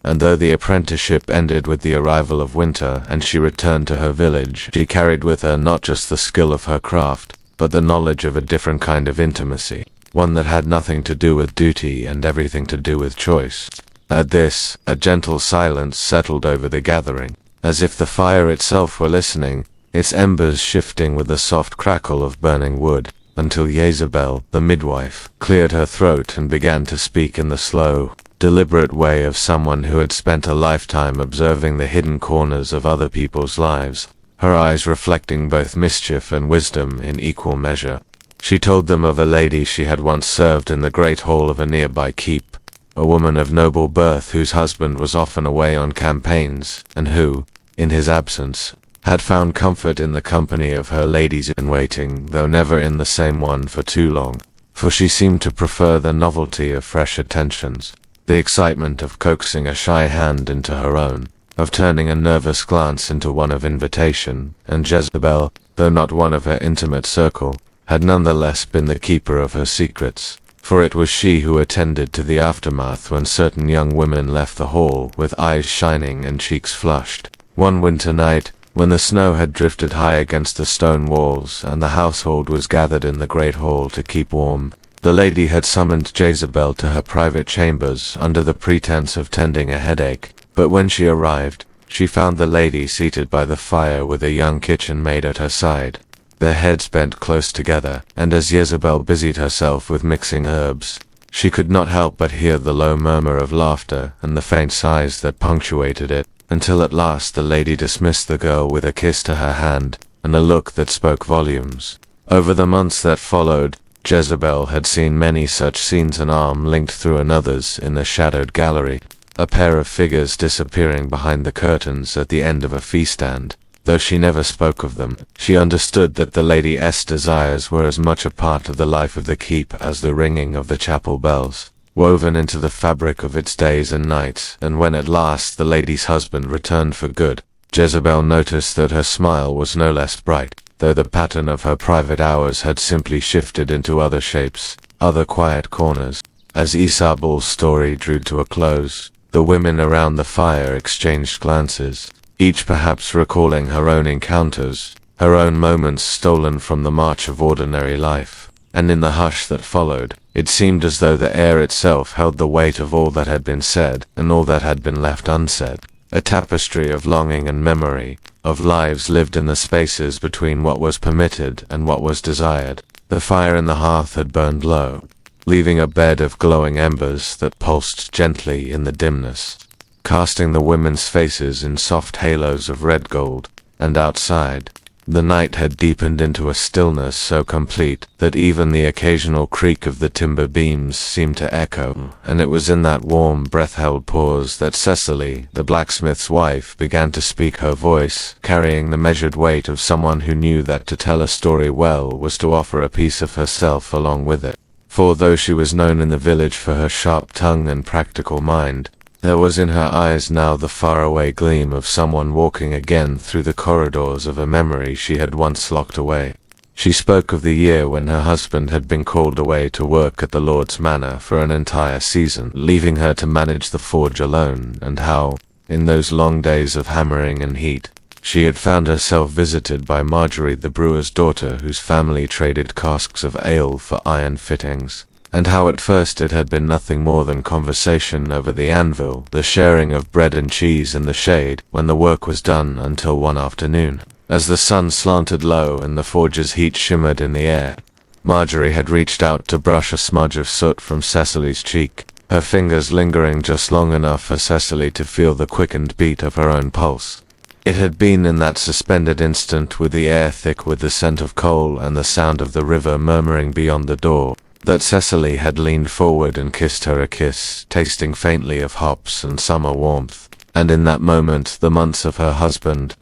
and though the apprenticeship ended with the arrival of winter and she returned to her village, she carried with her not just the skill of her craft, but the knowledge of a different kind of intimacy, one that had nothing to do with duty and everything to do with choice. At this, a gentle silence settled over the gathering, as if the fire itself were listening, its embers shifting with the soft crackle of burning wood, until Jezebel, the midwife, cleared her throat and began to speak in the slow, deliberate way of someone who had spent a lifetime observing the hidden corners of other people's lives, her eyes reflecting both mischief and wisdom in equal measure. She told them of a lady she had once served in the great hall of a nearby keep, a woman of noble birth whose husband was often away on campaigns, and who, in his absence, had found comfort in the company of her ladies-in-waiting, though never in the same one for too long, for she seemed to prefer the novelty of fresh attentions, the excitement of coaxing a shy hand into her own, of turning a nervous glance into one of invitation, and Jezebel, though not one of her intimate circle, had nonetheless been the keeper of her secrets, for it was she who attended to the aftermath when certain young women left the hall with eyes shining and cheeks flushed. One winter night, when the snow had drifted high against the stone walls and the household was gathered in the great hall to keep warm, the lady had summoned Jezebel to her private chambers under the pretense of tending a headache, but when she arrived, she found the lady seated by the fire with a young kitchen maid at her side, their heads bent close together, and as Jezebel busied herself with mixing herbs, she could not help but hear the low murmur of laughter and the faint sighs that punctuated it, until at last the lady dismissed the girl with a kiss to her hand and a look that spoke volumes. Over the months that followed, Jezebel had seen many such scenes, an arm linked through another's in the shadowed gallery, a pair of figures disappearing behind the curtains at the end of a feast stand. Though she never spoke of them, she understood that the Lady's desires were as much a part of the life of the keep as the ringing of the chapel bells, woven into the fabric of its days and nights. And when at last the lady's husband returned for good, Jezebel noticed that her smile was no less bright, though the pattern of her private hours had simply shifted into other shapes, other quiet corners. As Isabel's story drew to a close, the women around the fire exchanged glances, each perhaps recalling her own encounters, her own moments stolen from the march of ordinary life, and in the hush that followed, it seemed as though the air itself held the weight of all that had been said and all that had been left unsaid, a tapestry of longing and memory, of lives lived in the spaces between what was permitted and what was desired. The fire in the hearth had burned low, leaving a bed of glowing embers that pulsed gently in the dimness, casting the women's faces in soft halos of red gold, and outside, the night had deepened into a stillness so complete that even the occasional creak of the timber beams seemed to echo, and it was in that warm, breath-held pause that Cecily, the blacksmith's wife, began to speak, her voice carrying the measured weight of someone who knew that to tell a story well was to offer a piece of herself along with it. For though she was known in the village for her sharp tongue and practical mind, there was in her eyes now the faraway gleam of someone walking again through the corridors of a memory she had once locked away. She spoke of the year when her husband had been called away to work at the Lord's Manor for an entire season, leaving her to manage the forge alone, and how, in those long days of hammering and heat, she had found herself visited by Marjorie, the brewer's daughter, whose family traded casks of ale for iron fittings, and how at first it had been nothing more than conversation over the anvil, the sharing of bread and cheese in the shade when the work was done, until one afternoon, as the sun slanted low and the forge's heat shimmered in the air, Marjorie had reached out to brush a smudge of soot from Cecily's cheek, her fingers lingering just long enough for Cecily to feel the quickened beat of her own pulse. It had been in that suspended instant, with the air thick with the scent of coal and the sound of the river murmuring beyond the door, that Cecily had leaned forward and kissed her a kiss, tasting faintly of hops and summer warmth, and in that moment the months of her husband's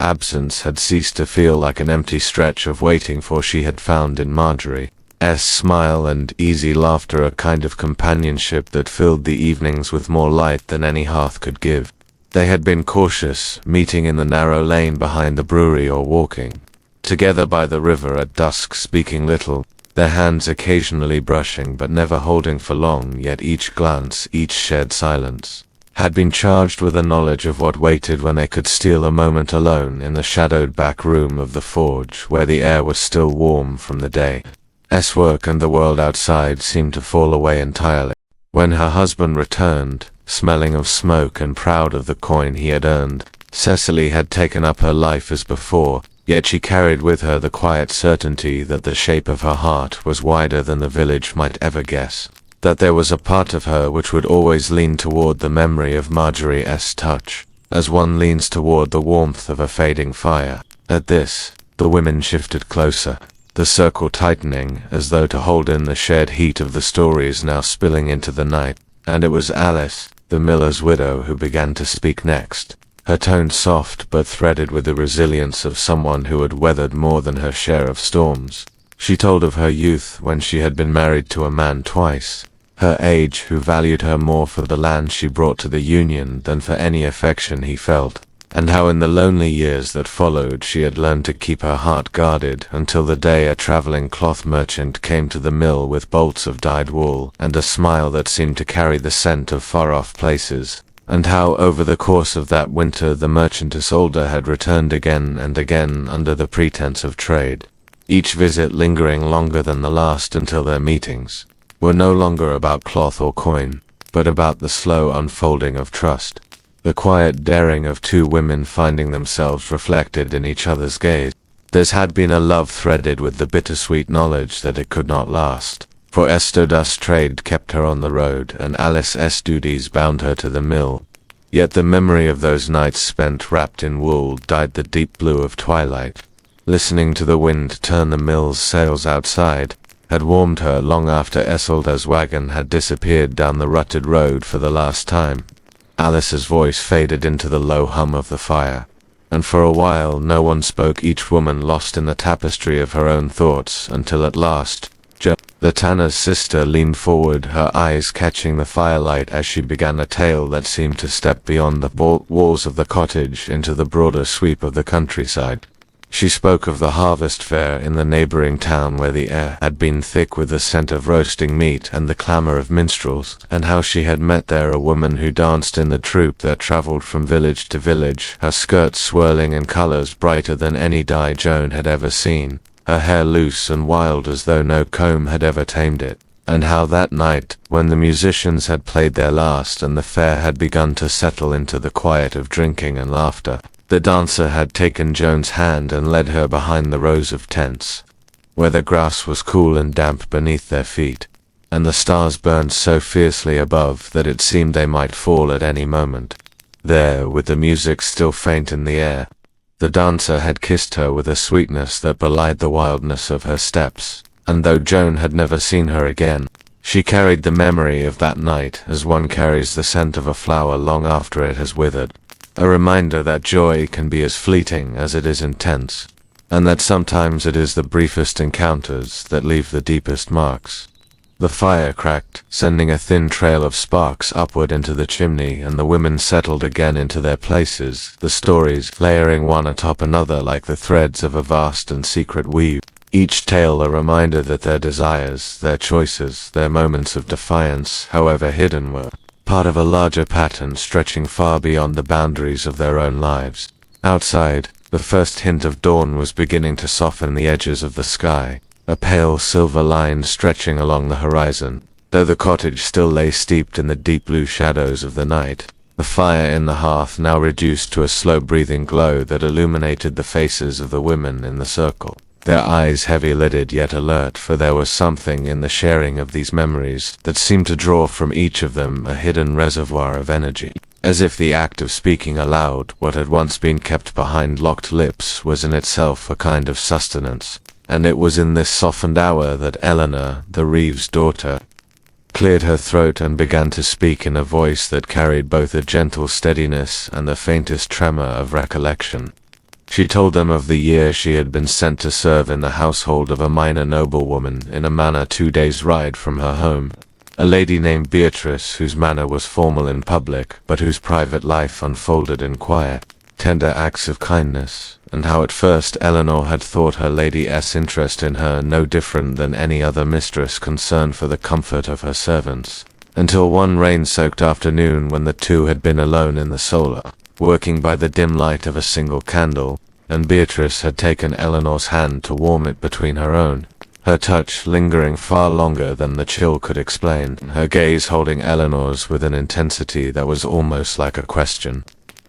absence had ceased to feel like an empty stretch of waiting, for she had found in Marjorie's smile and easy laughter a kind of companionship that filled the evenings with more light than any hearth could give. They had been cautious, meeting in the narrow lane behind the brewery or walking together by the river at dusk, speaking little, their hands occasionally brushing but never holding for long, yet each glance, each shared silence, had been charged with a knowledge of what waited when they could steal a moment alone in the shadowed back room of the forge, where the air was still warm from the day's work and the world outside seemed to fall away entirely. When her husband returned, smelling of smoke and proud of the coin he had earned, Cecily had taken up her life as before, yet she carried with her the quiet certainty that the shape of her heart was wider than the village might ever guess, that there was a part of her which would always lean toward the memory of Marjorie's touch, as one leans toward the warmth of a fading fire. At this, the women shifted closer, the circle tightening as though to hold in the shared heat of the stories now spilling into the night, and it was Alice, the miller's widow, who began to speak next, her tone soft but threaded with the resilience of someone who had weathered more than her share of storms. She told of her youth when she had been married to a man twice, her age who valued her more for the land she brought to the union than for any affection he felt, and how in the lonely years that followed she had learned to keep her heart guarded until the day a traveling cloth merchant came to the mill with bolts of dyed wool and a smile that seemed to carry the scent of far-off places, and how over the course of that winter the merchant Isolde had returned again and again under the pretense of trade, each visit lingering longer than the last until their meetings were no longer about cloth or coin, but about the slow unfolding of trust, the quiet daring of two women finding themselves reflected in each other's gaze. Theirs had been a love threaded with the bittersweet knowledge that it could not last, for Esther's trade kept her on the road and Alice's duties bound her to the mill. Yet the memory of those nights spent wrapped in wool dyed the deep blue of twilight. Listening to the wind turn the mill's sails outside had warmed her long after Isolde's wagon had disappeared down the rutted road for the last time. Alice's voice faded into the low hum of the fire, and for a while no one spoke, each woman lost in the tapestry of her own thoughts, until at last Jo, the tanner's sister, leaned forward, her eyes catching the firelight as she began a tale that seemed to step beyond the walls of the cottage into the broader sweep of the countryside. She spoke of the harvest fair in the neighboring town where the air had been thick with the scent of roasting meat and the clamor of minstrels, and how she had met there a woman who danced in the troupe that traveled from village to village, her skirts swirling in colors brighter than any dye Joan had ever seen, her hair loose and wild as though no comb had ever tamed it, and how that night, when the musicians had played their last and the fair had begun to settle into the quiet of drinking and laughter, the dancer had taken Joan's hand and led her behind the rows of tents, where the grass was cool and damp beneath their feet, and the stars burned so fiercely above that it seemed they might fall at any moment. There, with the music still faint in the air, the dancer had kissed her with a sweetness that belied the wildness of her steps, and though Joan had never seen her again, she carried the memory of that night as one carries the scent of a flower long after it has withered, a reminder that joy can be as fleeting as it is intense, and that sometimes it is the briefest encounters that leave the deepest marks. The fire cracked, sending a thin trail of sparks upward into the chimney, and the women settled again into their places, the stories layering one atop another like the threads of a vast and secret weave, each tale a reminder that their desires, their choices, their moments of defiance, however hidden, were part of a larger pattern stretching far beyond the boundaries of their own lives. Outside, the first hint of dawn was beginning to soften the edges of the sky, a pale silver line stretching along the horizon, though the cottage still lay steeped in the deep blue shadows of the night. The fire in the hearth now reduced to a slow-breathing glow that illuminated the faces of the women in the circle, their eyes heavy-lidded yet alert, for there was something in the sharing of these memories that seemed to draw from each of them a hidden reservoir of energy, as if the act of speaking aloud what had once been kept behind locked lips was in itself a kind of sustenance. And it was in this softened hour that Eleanor, the Reeves' daughter, cleared her throat and began to speak in a voice that carried both a gentle steadiness and the faintest tremor of recollection. She told them of the year she had been sent to serve in the household of a minor noblewoman in a manor 2 days' ride from her home, a lady named Beatrice whose manner was formal in public, but whose private life unfolded in quiet, tender acts of kindness, and how at first Eleanor had thought her lady's interest in her no different than any other mistress concerned for the comfort of her servants, until one rain-soaked afternoon when the two had been alone in the solar, working by the dim light of a single candle, and Beatrice had taken Eleanor's hand to warm it between her own, her touch lingering far longer than the chill could explain, her gaze holding Eleanor's with an intensity that was almost like a question.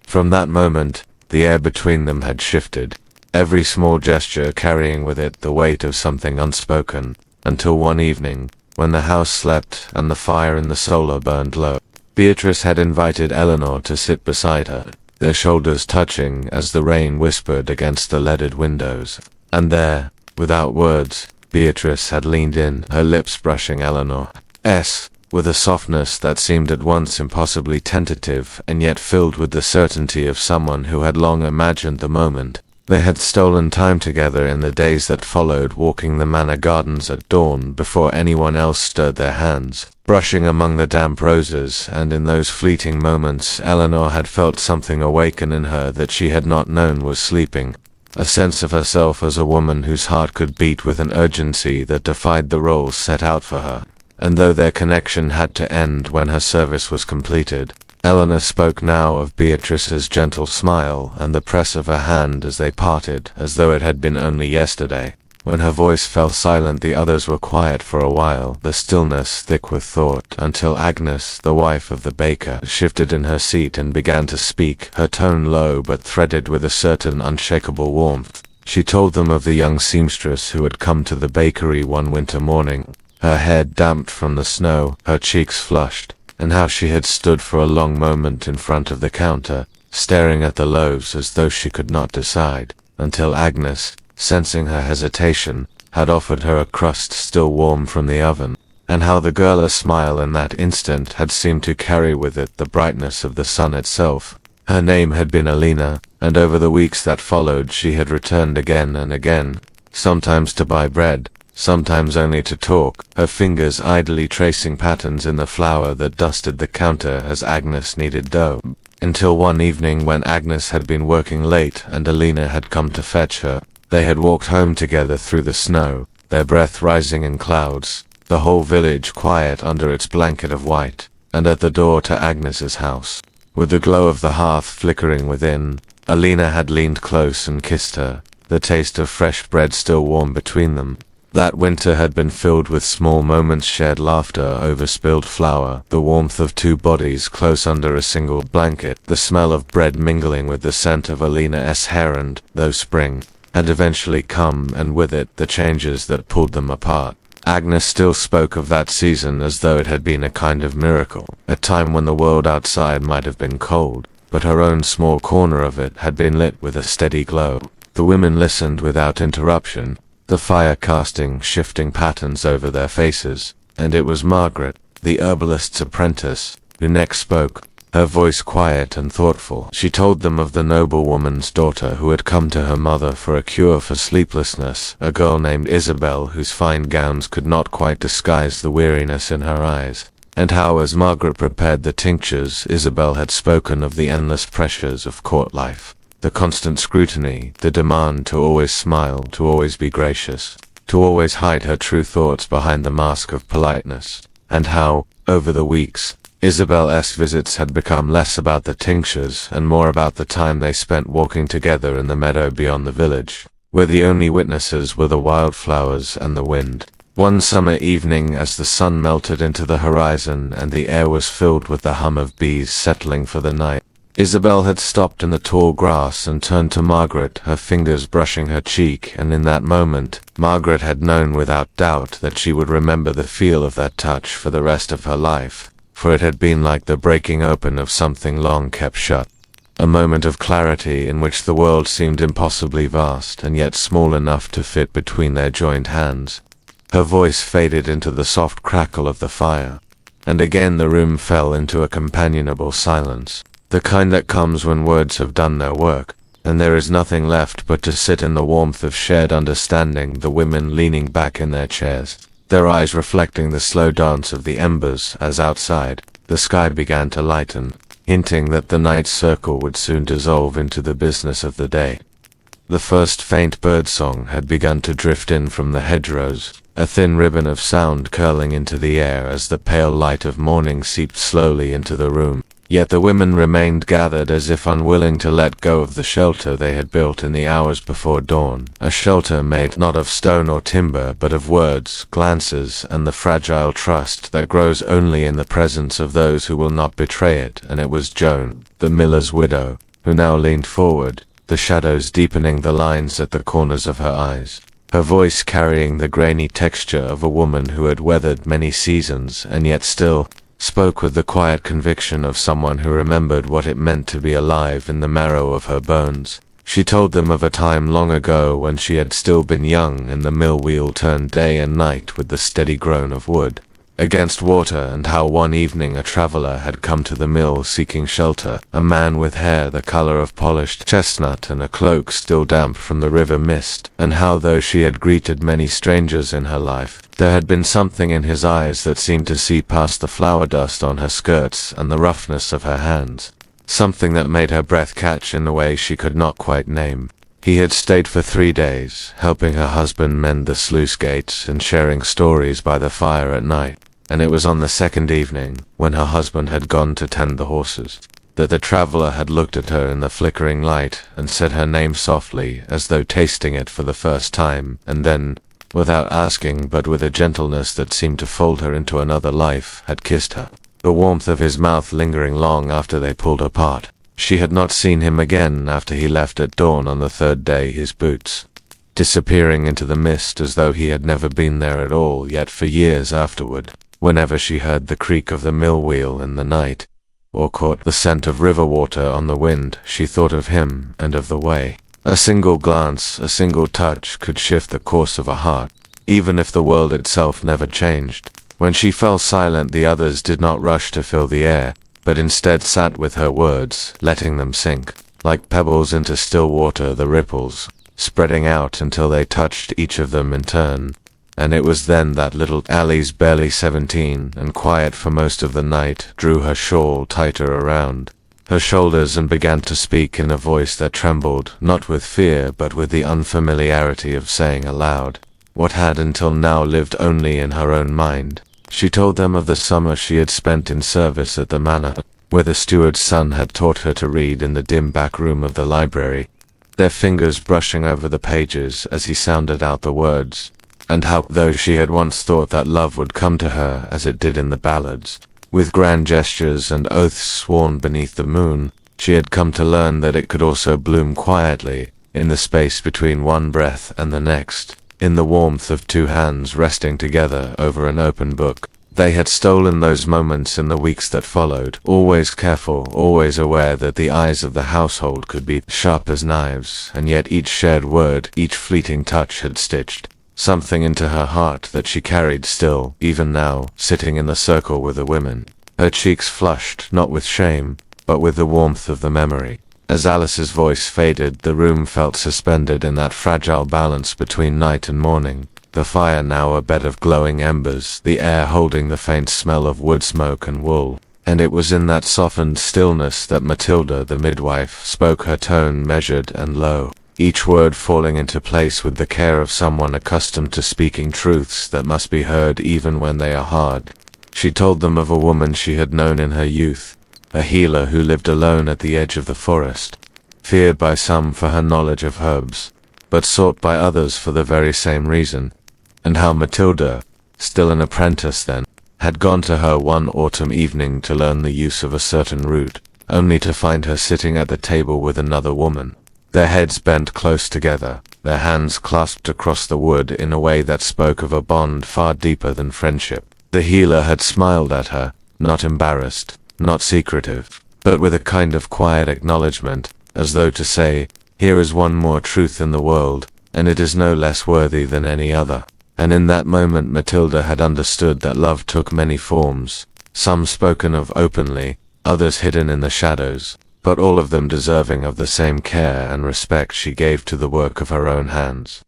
From that moment, the air between them had shifted, every small gesture carrying with it the weight of something unspoken, until one evening, when the house slept and the fire in the solar burned low, Beatrice had invited Eleanor to sit beside her, their shoulders touching as the rain whispered against the leaded windows. And there, without words, Beatrice had leaned in, her lips brushing Eleanor's, with a softness that seemed at once impossibly tentative and yet filled with the certainty of someone who had long imagined the moment. They had stolen time together in the days that followed, walking the manor gardens at dawn before anyone else stirred their hands, brushing among the damp roses, and in those fleeting moments Eleanor had felt something awaken in her that she had not known was sleeping, a sense of herself as a woman whose heart could beat with an urgency that defied the roles set out for her. And though their connection had to end when her service was completed, Eleanor spoke now of Beatrice's gentle smile and the press of her hand as they parted, as though it had been only yesterday. When her voice fell silent, the others were quiet for a while, the stillness thick with thought, until Agnes, the wife of the baker, shifted in her seat and began to speak, her tone low but threaded with a certain unshakable warmth. She told them of the young seamstress who had come to the bakery one winter morning, her hair damped from the snow, her cheeks flushed, and how she had stood for a long moment in front of the counter, staring at the loaves as though she could not decide, until Agnes, sensing her hesitation, had offered her a crust still warm from the oven, and how the girlish smile in that instant had seemed to carry with it the brightness of the sun itself. Her name had been Alina, and over the weeks that followed she had returned again and again, sometimes to buy bread, sometimes only to talk, her fingers idly tracing patterns in the flour that dusted the counter as Agnes kneaded dough, until one evening when Agnes had been working late and Alina had come to fetch her, they had walked home together through the snow, their breath rising in clouds, the whole village quiet under its blanket of white, and at the door to Agnes's house, with the glow of the hearth flickering within, Alina had leaned close and kissed her, the taste of fresh bread still warm between them. That winter had been filled with small moments, shared laughter over spilled flour, the warmth of two bodies close under a single blanket, the smell of bread mingling with the scent of Alina's hair, and, though spring had eventually come, and with it the changes that pulled them apart, Agnes still spoke of that season as though it had been a kind of miracle, a time when the world outside might have been cold, but her own small corner of it had been lit with a steady glow. The women listened without interruption, the fire casting shifting patterns over their faces, and it was Margaret, the herbalist's apprentice, who next spoke, her voice quiet and thoughtful. She told them of the noblewoman's daughter who had come to her mother for a cure for sleeplessness, a girl named Isabel whose fine gowns could not quite disguise the weariness in her eyes, and how as Margaret prepared the tinctures, Isabel had spoken of the endless pressures of court life. The constant scrutiny, the demand to always smile, to always be gracious, to always hide her true thoughts behind the mask of politeness, and how, over the weeks, Isabel's visits had become less about the tinctures and more about the time they spent walking together in the meadow beyond the village, where the only witnesses were the wildflowers and the wind. One summer evening, as the sun melted into the horizon and the air was filled with the hum of bees settling for the night, Isabel had stopped in the tall grass and turned to Margaret, her fingers brushing her cheek, and in that moment, Margaret had known without doubt that she would remember the feel of that touch for the rest of her life, for it had been like the breaking open of something long kept shut. A moment of clarity in which the world seemed impossibly vast and yet small enough to fit between their joined hands. Her voice faded into the soft crackle of the fire, and again the room fell into a companionable silence. The kind that comes when words have done their work, and there is nothing left but to sit in the warmth of shared understanding, the women leaning back in their chairs, their eyes reflecting the slow dance of the embers as outside, the sky began to lighten, hinting that the night's circle would soon dissolve into the business of the day. The first faint bird song had begun to drift in from the hedgerows, a thin ribbon of sound curling into the air as the pale light of morning seeped slowly into the room. Yet the women remained gathered as if unwilling to let go of the shelter they had built in the hours before dawn, a shelter made not of stone or timber but of words, glances, and the fragile trust that grows only in the presence of those who will not betray it. And it was Joan, the miller's widow, who now leaned forward, the shadows deepening the lines at the corners of her eyes, her voice carrying the grainy texture of a woman who had weathered many seasons and yet still spoke with the quiet conviction of someone who remembered what it meant to be alive in the marrow of her bones. She told them of a time long ago when she had still been young and the mill wheel turned day and night with the steady groan of wood against water, and how one evening a traveler had come to the mill seeking shelter, a man with hair the color of polished chestnut and a cloak still damp from the river mist, and how though she had greeted many strangers in her life, there had been something in his eyes that seemed to see past the flower dust on her skirts and the roughness of her hands, something that made her breath catch in a way she could not quite name. He had stayed for 3 days, helping her husband mend the sluice gates and sharing stories by the fire at night. And it was on the second evening, when her husband had gone to tend the horses, that the traveler had looked at her in the flickering light and said her name softly, as though tasting it for the first time, and then, without asking but with a gentleness that seemed to fold her into another life, had kissed her, the warmth of his mouth lingering long after they pulled apart. She had not seen him again after he left at dawn on the third day, his boots disappearing into the mist as though he had never been there at all. Yet for years afterward, whenever she heard the creak of the mill wheel in the night, or caught the scent of river water on the wind, she thought of him and of the way a single glance, a single touch could shift the course of a heart, even if the world itself never changed. When she fell silent, the others did not rush to fill the air, but instead sat with her words, letting them sink, like pebbles into still water, the ripples spreading out until they touched each of them in turn. And it was then that little Alice, barely 17 and quiet for most of the night, drew her shawl tighter around her shoulders and began to speak in a voice that trembled, not with fear but with the unfamiliarity of saying aloud what had until now lived only in her own mind. She told them of the summer she had spent in service at the manor, where the steward's son had taught her to read in the dim back room of the library, their fingers brushing over the pages as he sounded out the words, and how, though she had once thought that love would come to her as it did in the ballads, with grand gestures and oaths sworn beneath the moon, she had come to learn that it could also bloom quietly, in the space between one breath and the next, in the warmth of 2 hands resting together over an open book. They had stolen those moments in the weeks that followed, always careful, always aware that the eyes of the household could be sharp as knives, and yet each shared word, each fleeting touch had stitched something into her heart that she carried still, even now, sitting in the circle with the women, her cheeks flushed, not with shame, but with the warmth of the memory. As Alice's voice faded, the room felt suspended in that fragile balance between night and morning, the fire now a bed of glowing embers, the air holding the faint smell of wood smoke and wool. And it was in that softened stillness that Matilda, the midwife, spoke, her tone measured and low, each word falling into place with the care of someone accustomed to speaking truths that must be heard even when they are hard. She told them of a woman she had known in her youth, a healer who lived alone at the edge of the forest, feared by some for her knowledge of herbs, but sought by others for the very same reason, and how Matilda, still an apprentice then, had gone to her one autumn evening to learn the use of a certain root, only to find her sitting at the table with another woman, their heads bent close together, their hands clasped across the wood in a way that spoke of a bond far deeper than friendship. The healer had smiled at her, not embarrassed, not secretive, but with a kind of quiet acknowledgement, as though to say, here is one more truth in the world, and it is no less worthy than any other. And in that moment Matilda had understood that love took many forms, some spoken of openly, others hidden in the shadows, but all of them deserving of the same care and respect she gave to the work of her own hands.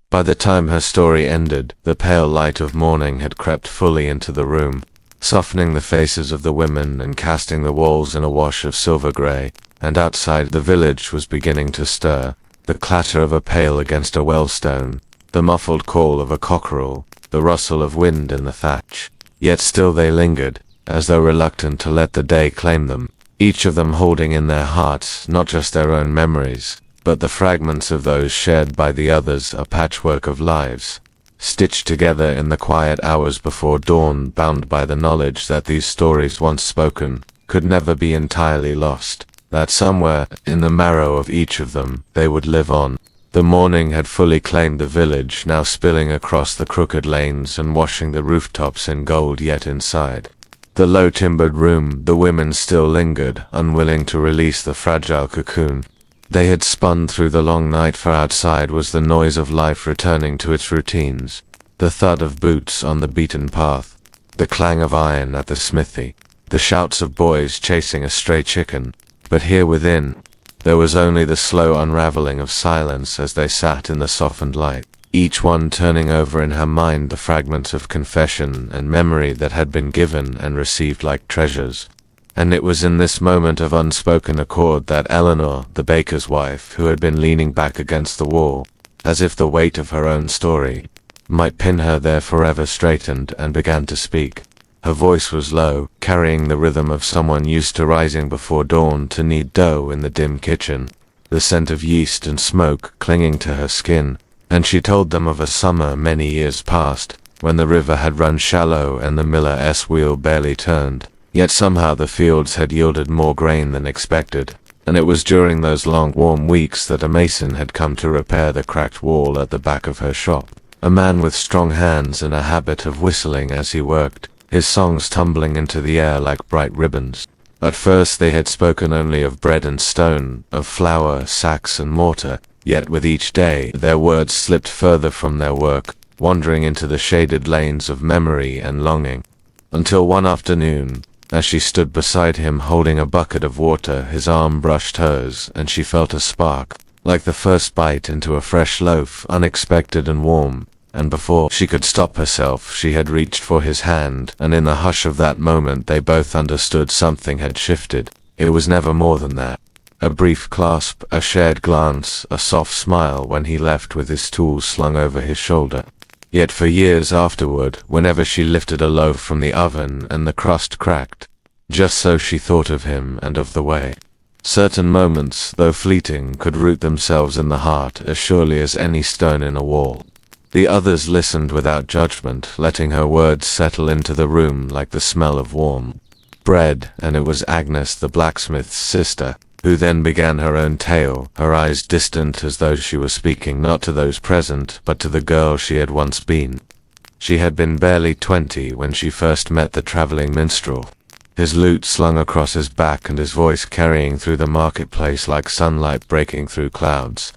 By the time her story ended, the pale light of morning had crept fully into the room, softening the faces of the women and casting the walls in a wash of silver grey, and outside the village was beginning to stir, the clatter of a pail against a well-stone, the muffled call of a cockerel, the rustle of wind in the thatch. Yet still they lingered, as though reluctant to let the day claim them, each of them holding in their hearts not just their own memories, but the fragments of those shared by the others, a patchwork of lives, stitched together in the quiet hours before dawn, bound by the knowledge that these stories once spoken could never be entirely lost, that somewhere in the marrow of each of them they would live on. The morning had fully claimed the village, now spilling across the crooked lanes and washing the rooftops in gold. Yet inside the low-timbered room, the women still lingered, unwilling to release the fragile cocoon they had spun through the long night, for outside was the noise of life returning to its routines, the thud of boots on the beaten path, the clang of iron at the smithy, the shouts of boys chasing a stray chicken. But here within, there was only the slow unraveling of silence as they sat in the softened light, each one turning over in her mind the fragments of confession and memory that had been given and received like treasures. And it was in this moment of unspoken accord that Eleanor, the baker's wife, who had been leaning back against the wall, as if the weight of her own story might pin her there forever, straightened and began to speak. Her voice was low, carrying the rhythm of someone used to rising before dawn to knead dough in the dim kitchen, the scent of yeast and smoke clinging to her skin. And she told them of a summer many years past, when the river had run shallow and the miller's wheel barely turned. Yet somehow the fields had yielded more grain than expected, and it was during those long warm weeks that a mason had come to repair the cracked wall at the back of her shop. A man with strong hands and a habit of whistling as he worked, his songs tumbling into the air like bright ribbons. At first they had spoken only of bread and stone, of flour, sacks and mortar, yet with each day their words slipped further from their work, wandering into the shaded lanes of memory and longing. Until one afternoon, as she stood beside him holding a bucket of water, his arm brushed hers, and she felt a spark, like the first bite into a fresh loaf, unexpected and warm. And before she could stop herself, she had reached for his hand, and in the hush of that moment they both understood something had shifted. It was never more than that. A brief clasp, a shared glance, a soft smile when he left with his tools slung over his shoulder. Yet for years afterward, whenever she lifted a loaf from the oven and the crust cracked, just so she thought of him and of the way certain moments, though fleeting, could root themselves in the heart as surely as any stone in a wall. The others listened without judgment, letting her words settle into the room like the smell of warm bread, and it was Agnes, the blacksmith's sister, who then began her own tale, her eyes distant as though she was speaking not to those present, but to the girl she had once been. She had been barely 20 when she first met the traveling minstrel, his lute slung across his back and his voice carrying through the marketplace like sunlight breaking through clouds.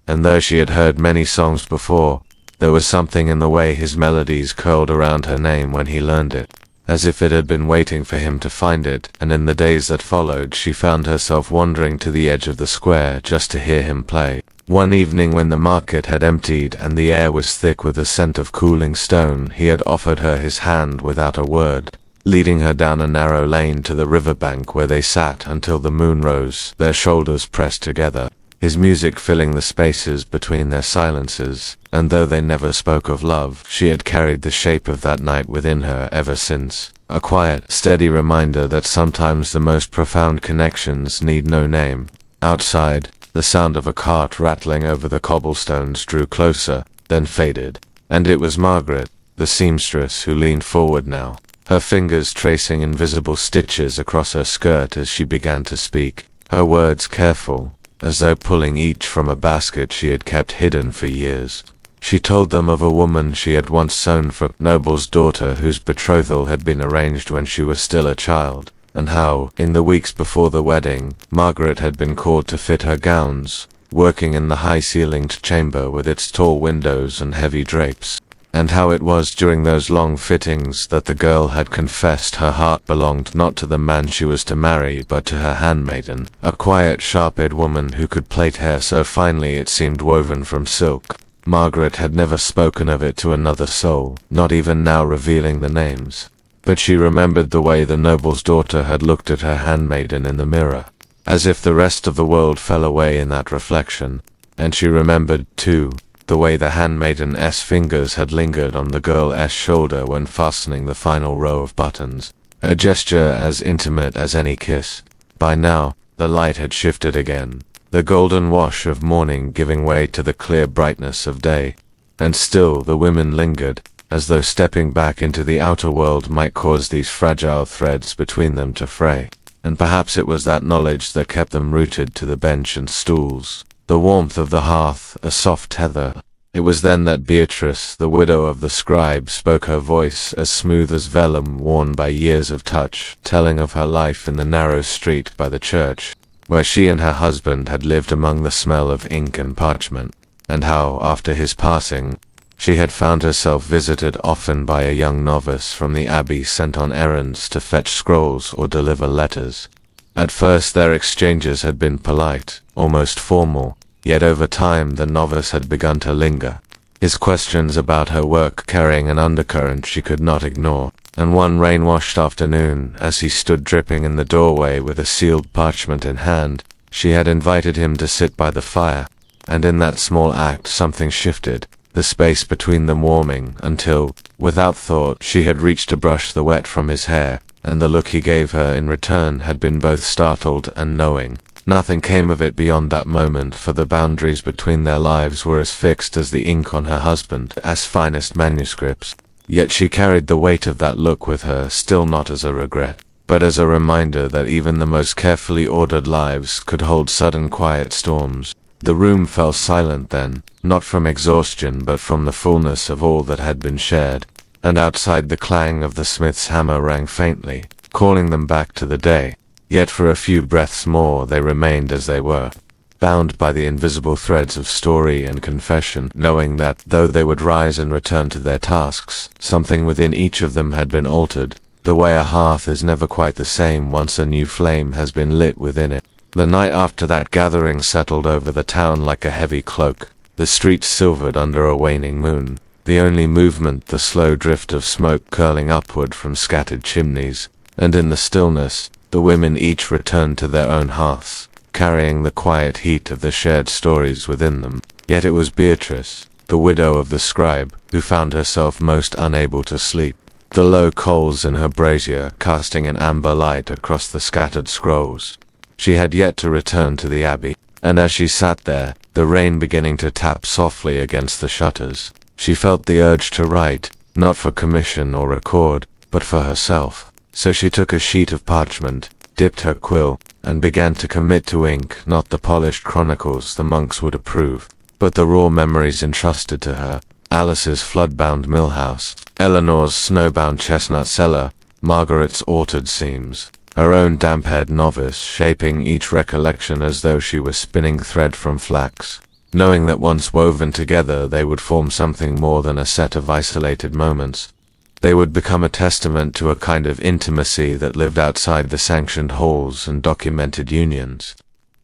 And though she had heard many songs before, there was something in the way his melodies curled around her name when he learned it, as if it had been waiting for him to find it, and in the days that followed she found herself wandering to the edge of the square just to hear him play. One evening when the market had emptied and the air was thick with the scent of cooling stone, he had offered her his hand without a word, leading her down a narrow lane to the riverbank where they sat until the moon rose, their shoulders pressed together, his music filling the spaces between their silences. And though they never spoke of love, she had carried the shape of that night within her ever since, a quiet, steady reminder that sometimes the most profound connections need no name. Outside, the sound of a cart rattling over the cobblestones drew closer, then faded, and it was Margaret, the seamstress, who leaned forward now, her fingers tracing invisible stitches across her skirt as she began to speak, her words careful, as though pulling each from a basket she had kept hidden for years. She told them of a woman she had once sewn for noble's daughter whose betrothal had been arranged when she was still a child, and how, in the weeks before the wedding, Margaret had been called to fit her gowns, working in the high-ceilinged chamber with its tall windows and heavy drapes, and how it was during those long fittings that the girl had confessed her heart belonged not to the man she was to marry but to her handmaiden, a quiet, sharp-eared woman who could plait hair so finely it seemed woven from silk. Margaret had never spoken of it to another soul, not even now revealing the names. But she remembered the way the noble's daughter had looked at her handmaiden in the mirror, as if the rest of the world fell away in that reflection, and she remembered, too, the way the handmaiden's fingers had lingered on the girl's shoulder when fastening the final row of buttons, a gesture as intimate as any kiss. By now, the light had shifted again, the golden wash of morning giving way to the clear brightness of day, and still the women lingered, as though stepping back into the outer world might cause these fragile threads between them to fray. And perhaps it was that knowledge that kept them rooted to the bench and stools, the warmth of the hearth, a soft tether. It was then that Beatrice, the widow of the scribe, spoke, her voice as smooth as vellum worn by years of touch, telling of her life in the narrow street by the church, where she and her husband had lived among the smell of ink and parchment, and how, after his passing, she had found herself visited often by a young novice from the abbey sent on errands to fetch scrolls or deliver letters. At first their exchanges had been polite, almost formal, yet over time the novice had begun to linger, his questions about her work carrying an undercurrent she could not ignore. And one rain-washed afternoon, as he stood dripping in the doorway with a sealed parchment in hand, she had invited him to sit by the fire, and in that small act something shifted, the space between them warming, until, without thought, she had reached to brush the wet from his hair, and the look he gave her in return had been both startled and knowing. Nothing came of it beyond that moment, for the boundaries between their lives were as fixed as the ink on her husband's finest manuscripts. Yet she carried the weight of that look with her, still not as a regret, but as a reminder that even the most carefully ordered lives could hold sudden quiet storms. The room fell silent then, not from exhaustion but from the fullness of all that had been shared, and outside the clang of the smith's hammer rang faintly, calling them back to the day. Yet for a few breaths more they remained as they were, bound by the invisible threads of story and confession, knowing that, though they would rise and return to their tasks, something within each of them had been altered, the way a hearth is never quite the same once a new flame has been lit within it. The night after that gathering settled over the town like a heavy cloak, the streets silvered under a waning moon, the only movement the slow drift of smoke curling upward from scattered chimneys, and in the stillness, the women each returned to their own hearths, carrying the quiet heat of the shared stories within them. Yet it was Beatrice, the widow of the scribe, who found herself most unable to sleep, the low coals in her brazier casting an amber light across the scattered scrolls. She had yet to return to the abbey, and as she sat there, the rain beginning to tap softly against the shutters, she felt the urge to write, not for commission or record, but for herself. So she took a sheet of parchment, dipped her quill, and began to commit to ink not the polished chronicles the monks would approve, but the raw memories entrusted to her: Alice's flood-bound mill house, Eleanor's snow-bound chestnut cellar, Margaret's orchard seams, her own damp-haired novice shaping each recollection as though she were spinning thread from flax, knowing that once woven together they would form something more than a set of isolated moments. They would become a testament to a kind of intimacy that lived outside the sanctioned halls and documented unions.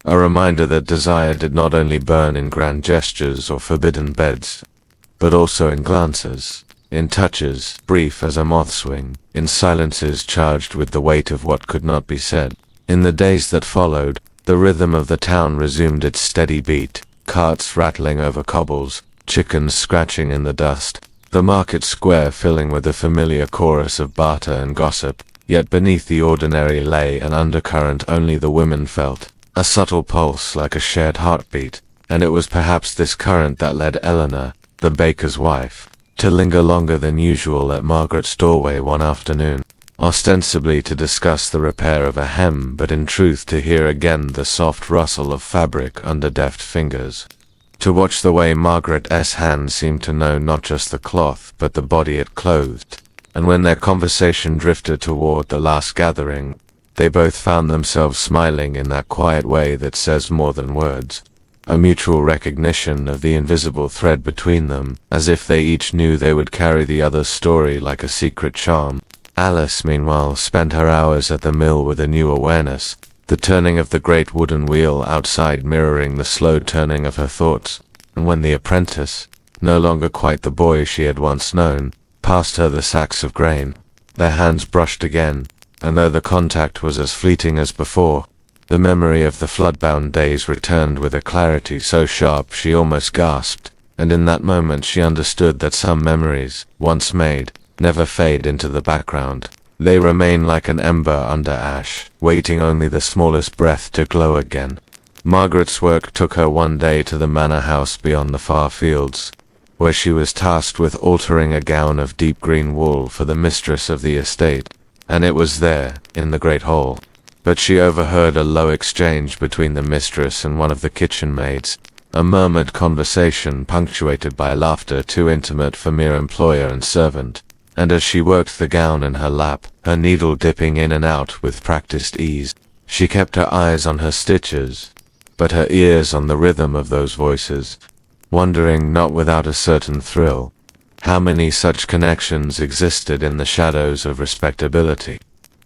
A reminder that desire did not only burn in grand gestures or forbidden beds, but also in glances, in touches, brief as a moth's wing, in silences charged with the weight of what could not be said. In the days that followed, the rhythm of the town resumed its steady beat, carts rattling over cobbles, chickens scratching in the dust, the market square filling with a familiar chorus of barter and gossip. Yet beneath the ordinary lay an undercurrent only the women felt, a subtle pulse like a shared heartbeat, and it was perhaps this current that led Eleanor, the baker's wife, to linger longer than usual at Margaret's doorway one afternoon, ostensibly to discuss the repair of a hem, but in truth to hear again the soft rustle of fabric under deft fingers, to watch the way Margaret's hand seemed to know not just the cloth but the body it clothed. And when their conversation drifted toward the last gathering, they both found themselves smiling in that quiet way that says more than words, a mutual recognition of the invisible thread between them, as if they each knew they would carry the other's story like a secret charm. Alice, meanwhile, spent her hours at the mill with a new awareness, the turning of the great wooden wheel outside mirroring the slow turning of her thoughts, and when the apprentice, no longer quite the boy she had once known, passed her the sacks of grain, their hands brushed again, and though the contact was as fleeting as before, the memory of the flood-bound days returned with a clarity so sharp she almost gasped, and in that moment she understood that some memories, once made, never fade into the background. They remain like an ember under ash, waiting only the smallest breath to glow again. Margaret's work took her one day to the manor house beyond the far fields, where she was tasked with altering a gown of deep green wool for the mistress of the estate, and it was there, in the great hall. But she overheard a low exchange between the mistress and one of the kitchen maids, a murmured conversation punctuated by laughter too intimate for mere employer and servant, and as she worked the gown in her lap, her needle dipping in and out with practiced ease, she kept her eyes on her stitches, but her ears on the rhythm of those voices, wondering, not without a certain thrill, how many such connections existed in the shadows of respectability.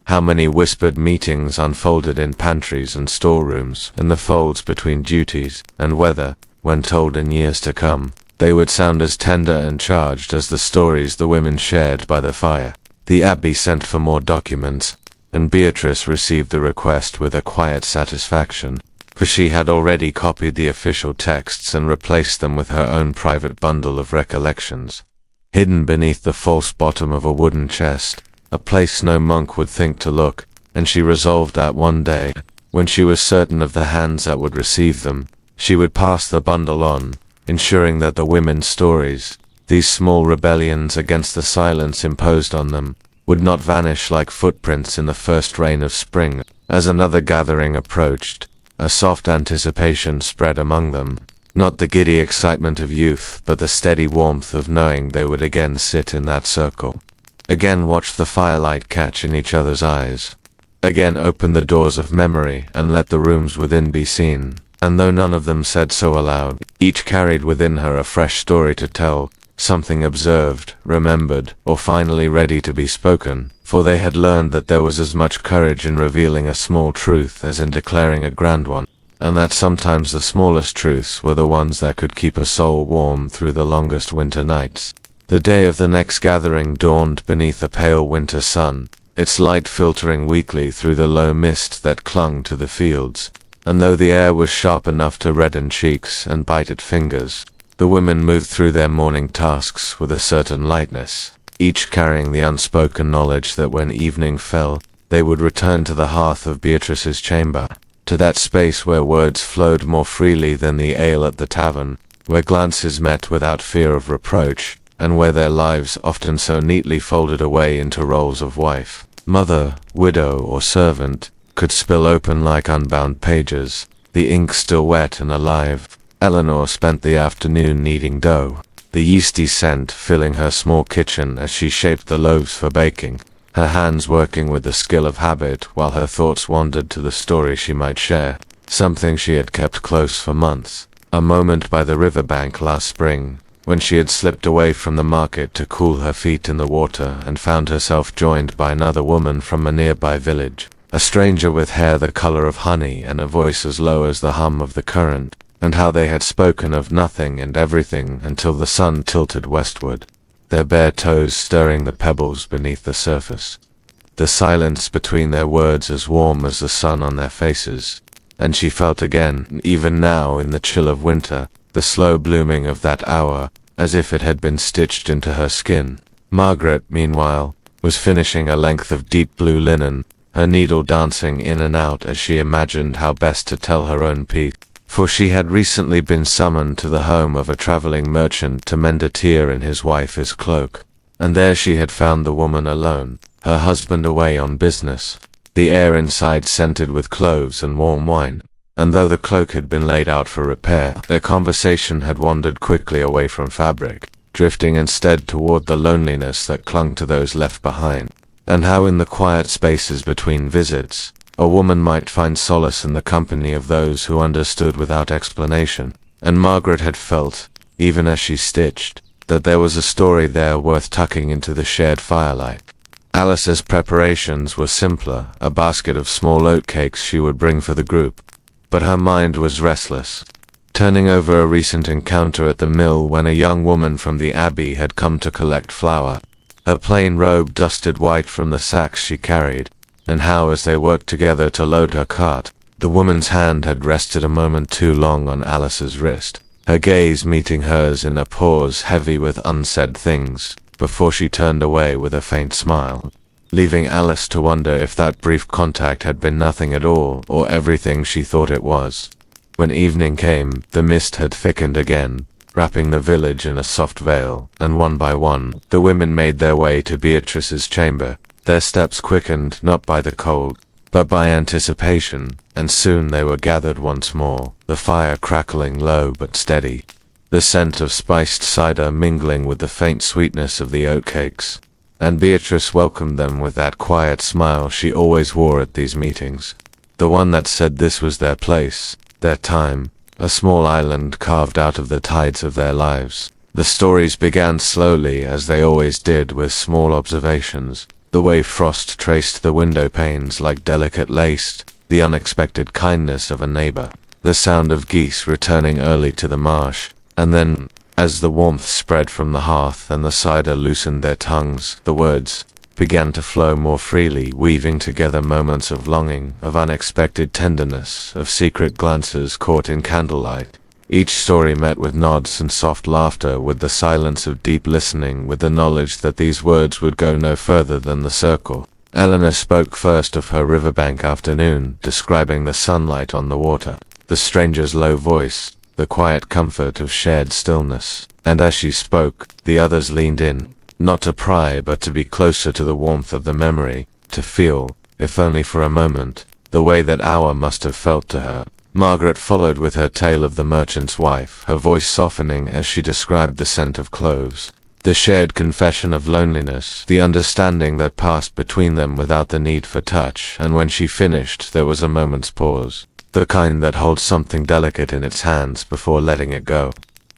How many whispered meetings unfolded in pantries and storerooms, in the folds between duties, and whether, when told in years to come, they would sound as tender and charged as the stories the women shared by the fire. The abbey sent for more documents, and Beatrice received the request with a quiet satisfaction, for she had already copied the official texts and replaced them with her own private bundle of recollections, hidden beneath the false bottom of a wooden chest, a place no monk would think to look, and she resolved that one day, when she was certain of the hands that would receive them, she would pass the bundle on, ensuring that the women's stories, these small rebellions against the silence imposed on them, would not vanish like footprints in the first rain of spring. As another gathering approached, a soft anticipation spread among them, not the giddy excitement of youth, but the steady warmth of knowing they would again sit in that circle, again watch the firelight catch in each other's eyes, again open the doors of memory and let the rooms within be seen. And though none of them said so aloud, each carried within her a fresh story to tell, something observed, remembered, or finally ready to be spoken, for they had learned that there was as much courage in revealing a small truth as in declaring a grand one, and that sometimes the smallest truths were the ones that could keep a soul warm through the longest winter nights. The day of the next gathering dawned beneath a pale winter sun, its light filtering weakly through the low mist that clung to the fields, and though the air was sharp enough to redden cheeks and bite at fingers, the women moved through their morning tasks with a certain lightness, each carrying the unspoken knowledge that when evening fell, they would return to the hearth of Beatrice's chamber, to that space where words flowed more freely than the ale at the tavern, where glances met without fear of reproach, and where their lives, often so neatly folded away into roles of wife, mother, widow, or servant, could spill open like unbound pages, the ink still wet and alive. Eleanor spent the afternoon kneading dough, the yeasty scent filling her small kitchen as she shaped the loaves for baking, her hands working with the skill of habit while her thoughts wandered to the story she might share, something she had kept close for months. A moment by the riverbank last spring, when she had slipped away from the market to cool her feet in the water and found herself joined by another woman from a nearby village, a stranger with hair the color of honey and a voice as low as the hum of the current, and how they had spoken of nothing and everything until the sun tilted westward, their bare toes stirring the pebbles beneath the surface, the silence between their words as warm as the sun on their faces, and she felt again, even now in the chill of winter, the slow blooming of that hour, as if it had been stitched into her skin. Margaret, meanwhile, was finishing a length of deep blue linen, her needle dancing in and out as she imagined how best to tell her own piece, for she had recently been summoned to the home of a traveling merchant to mend a tear in his wife's cloak, and there she had found the woman alone, her husband away on business, the air inside scented with cloves and warm wine. And though the cloak had been laid out for repair, their conversation had wandered quickly away from fabric, drifting instead toward the loneliness that clung to those left behind, and how in the quiet spaces between visits, a woman might find solace in the company of those who understood without explanation. And Margaret had felt, even as she stitched, that there was a story there worth tucking into the shared firelight. Alice's preparations were simpler, a basket of small oatcakes she would bring for the group, but her mind was restless, turning over a recent encounter at the mill when a young woman from the abbey had come to collect flour, her plain robe dusted white from the sacks she carried, and how as they worked together to load her cart, the woman's hand had rested a moment too long on Alice's wrist. her gaze meeting hers in a pause heavy with unsaid things, before she turned away with a faint smile, leaving Alice to wonder if that brief contact had been nothing at all or everything she thought it was. When evening came, the mist had thickened again, wrapping the village in a soft veil, and one by one, the women made their way to Beatrice's chamber. Their steps quickened not by the cold, but by anticipation, and soon they were gathered once more, the fire crackling low but steady, the scent of spiced cider mingling with the faint sweetness of the oatcakes, and Beatrice welcomed them with that quiet smile she always wore at these meetings, the one that said this was their place, their time, a small island carved out of the tides of their lives. The stories began slowly, as they always did, with small observations, the way frost traced the window panes like delicate lace, the unexpected kindness of a neighbor, the sound of geese returning early to the marsh, and then, as the warmth spread from the hearth and the cider loosened their tongues, the words began to flow more freely, weaving together moments of longing, of unexpected tenderness, of secret glances caught in candlelight. Each story met with nods and soft laughter, with the silence of deep listening, with the knowledge that these words would go no further than the circle. Eleanor spoke first of her riverbank afternoon, describing the sunlight on the water, the stranger's low voice, the quiet comfort of shared stillness, and as she spoke, the others leaned in, not to pry but to be closer to the warmth of the memory, to feel, if only for a moment, the way that hour must have felt to her. Margaret followed with her tale of the merchant's wife, her voice softening as she described the scent of cloves, the shared confession of loneliness, the understanding that passed between them without the need for touch, and when she finished there was a moment's pause, the kind that holds something delicate in its hands before letting it go.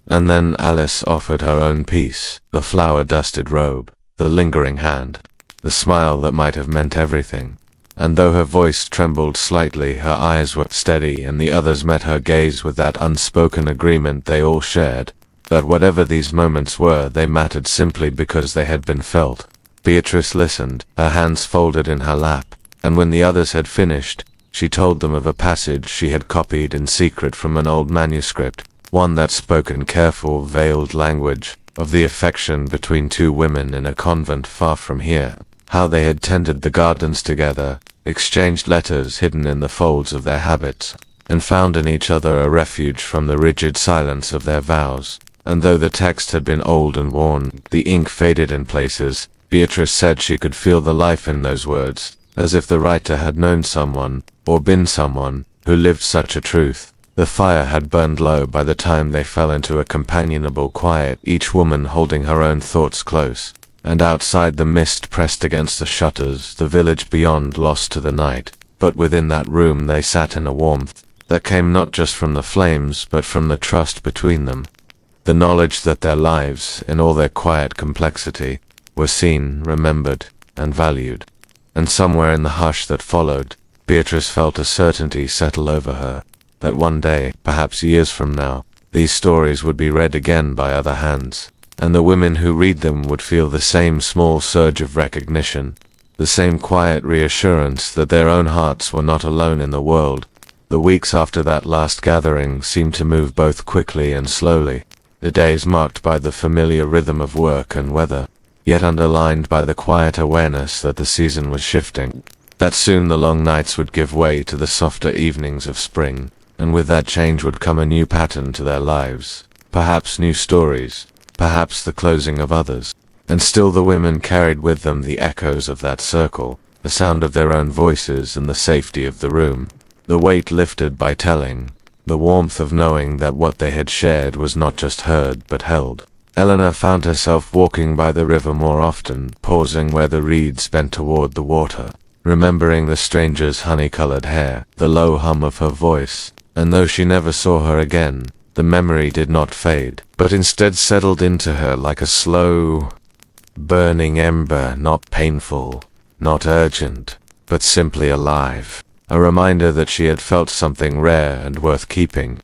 And then Alice offered her own piece, the flower-dusted robe, the lingering hand, the smile that might have meant everything. And though her voice trembled slightly, her eyes were steady, and the others met her gaze with that unspoken agreement they all shared, that whatever these moments were, they mattered simply because they had been felt. Beatrice listened, her hands folded in her lap, and when the others had finished, she told them of a passage she had copied in secret from an old manuscript, one that spoke in careful, veiled language, of the affection between two women in a convent far from here, how they had tended the gardens together, exchanged letters hidden in the folds of their habits, and found in each other a refuge from the rigid silence of their vows. And though the text had been old and worn, the ink faded in places, Beatrice said she could feel the life in those words, as if the writer had known someone, or been someone, who lived such a truth. The fire had burned low by the time they fell into a companionable quiet, each woman holding her own thoughts close, and outside the mist pressed against the shutters, the village beyond lost to the night. But within that room they sat in a warmth that came not just from the flames, but from the trust between them, the knowledge that their lives, in all their quiet complexity, were seen, remembered, and valued. And somewhere in the hush that followed, Beatrice felt a certainty settle over her, that one day, perhaps years from now, these stories would be read again by other hands, and the women who read them would feel the same small surge of recognition, the same quiet reassurance that their own hearts were not alone in the world. The weeks after that last gathering seemed to move both quickly and slowly, the days marked by the familiar rhythm of work and weather, yet underlined by the quiet awareness that the season was shifting, that soon the long nights would give way to the softer evenings of spring, and with that change would come a new pattern to their lives, perhaps new stories, perhaps the closing of others. And still the women carried with them the echoes of that circle, the sound of their own voices and the safety of the room, the weight lifted by telling, the warmth of knowing that what they had shared was not just heard but held. Eleanor found herself walking by the river more often, pausing where the reeds bent toward the water, remembering the stranger's honey-colored hair, the low hum of her voice, and though she never saw her again, the memory did not fade, but instead settled into her like a slow, burning ember, not painful, not urgent, but simply alive, a reminder that she had felt something rare and worth keeping.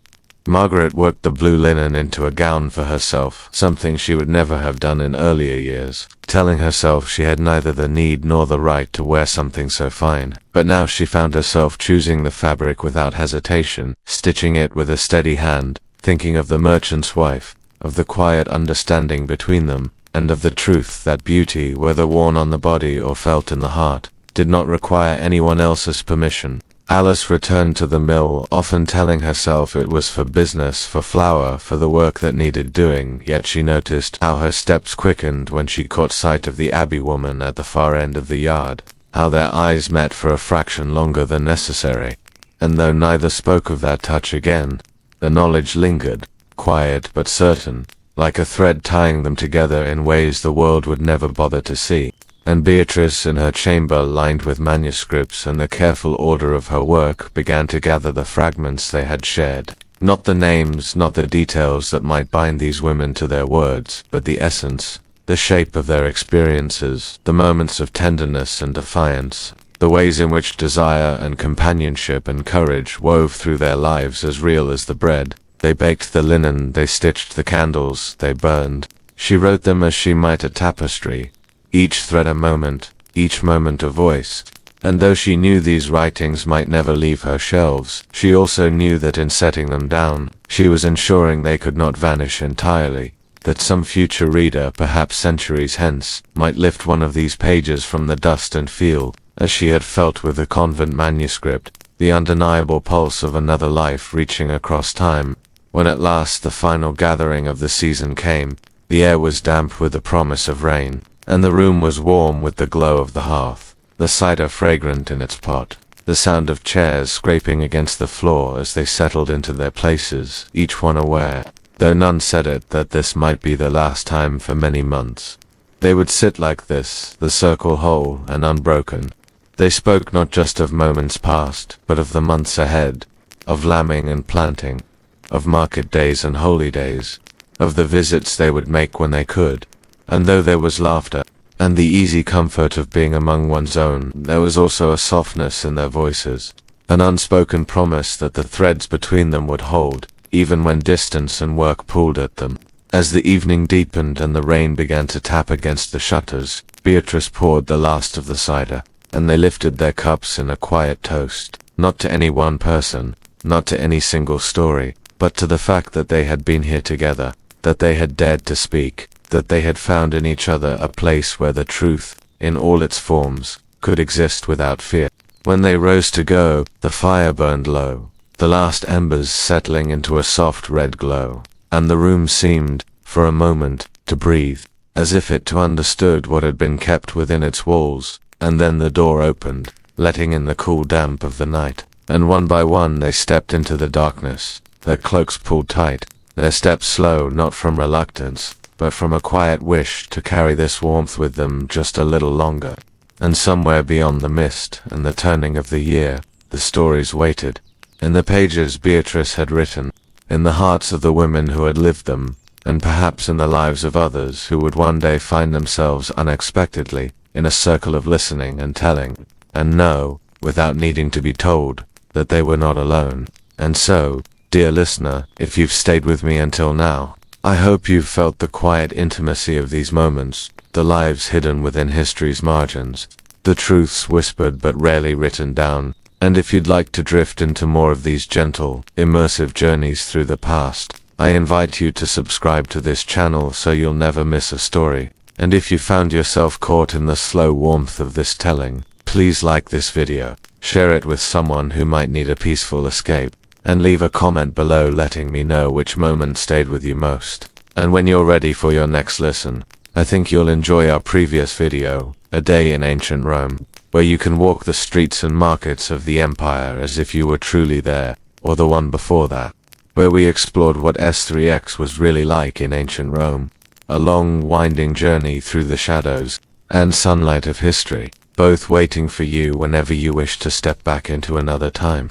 Margaret worked the blue linen into a gown for herself, something she would never have done in earlier years, telling herself she had neither the need nor the right to wear something so fine. But now she found herself choosing the fabric without hesitation, stitching it with a steady hand, thinking of the merchant's wife, of the quiet understanding between them, and of the truth that beauty, whether worn on the body or felt in the heart, did not require anyone else's permission. Alice returned to the mill, often telling herself it was for business, for flour, for the work that needed doing, yet she noticed how her steps quickened when she caught sight of the Abbey woman at the far end of the yard, how their eyes met for a fraction longer than necessary. And though neither spoke of that touch again, the knowledge lingered, quiet but certain, like a thread tying them together in ways the world would never bother to see. And Beatrice, in her chamber lined with manuscripts and the careful order of her work, began to gather the fragments they had shared. Not the names, not the details that might bind these women to their words, but the essence, the shape of their experiences, the moments of tenderness and defiance, the ways in which desire and companionship and courage wove through their lives as real as the bread. They baked the linen, they stitched the candles, they burned. She wrote them as she might a tapestry, each thread a moment, each moment a voice. And though she knew these writings might never leave her shelves, she also knew that in setting them down, she was ensuring they could not vanish entirely, that some future reader, perhaps centuries hence, might lift one of these pages from the dust and feel, as she had felt with the convent manuscript, the undeniable pulse of another life reaching across time. When at last the final gathering of the season came, the air was damp with the promise of rain, and the room was warm with the glow of the hearth, the cider fragrant in its pot, the sound of chairs scraping against the floor as they settled into their places, each one aware, though none said it, that this might be the last time for many months. They would sit like this, the circle whole and unbroken. They spoke not just of moments past, but of the months ahead, of lambing and planting, of market days and holy days, of the visits they would make when they could. And though there was laughter, and the easy comfort of being among one's own, there was also a softness in their voices, an unspoken promise that the threads between them would hold, even when distance and work pulled at them. As the evening deepened and the rain began to tap against the shutters, Beatrice poured the last of the cider, and they lifted their cups in a quiet toast, not to any one person, not to any single story, but to the fact that they had been here together, that they had dared to speak, that they had found in each other a place where the truth, in all its forms, could exist without fear. When they rose to go, the fire burned low, the last embers settling into a soft red glow, and the room seemed, for a moment, to breathe, as if it too understood what had been kept within its walls. And then the door opened, letting in the cool damp of the night, and one by one they stepped into the darkness, their cloaks pulled tight, their steps slow, not from reluctance, but from a quiet wish to carry this warmth with them just a little longer. And somewhere beyond the mist and the turning of the year, the stories waited, in the pages Beatrice had written, in the hearts of the women who had lived them, and perhaps in the lives of others who would one day find themselves unexpectedly in a circle of listening and telling, and know, without needing to be told, that they were not alone. And so, dear listener, if you've stayed with me until now, I hope you've felt the quiet intimacy of these moments, the lives hidden within history's margins, the truths whispered but rarely written down. And if you'd like to drift into more of these gentle, immersive journeys through the past, I invite you to subscribe to this channel so you'll never miss a story. And if you found yourself caught in the slow warmth of this telling, please like this video, share it with someone who might need a peaceful escape, and leave a comment below letting me know which moment stayed with you most. And when you're ready for your next listen, I think you'll enjoy our previous video, A Day in Ancient Rome, where you can walk the streets and markets of the empire as if you were truly there, or the one before that, where we explored what S3X was really like in ancient Rome. A long, winding journey through the shadows and sunlight of history, both waiting for you whenever you wish to step back into another time.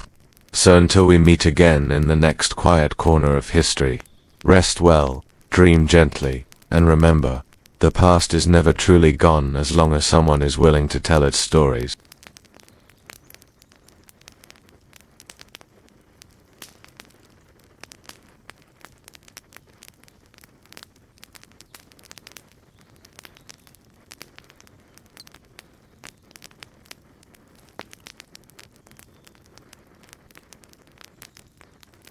So until we meet again in the next quiet corner of history, rest well, dream gently, and remember, the past is never truly gone as long as someone is willing to tell its stories.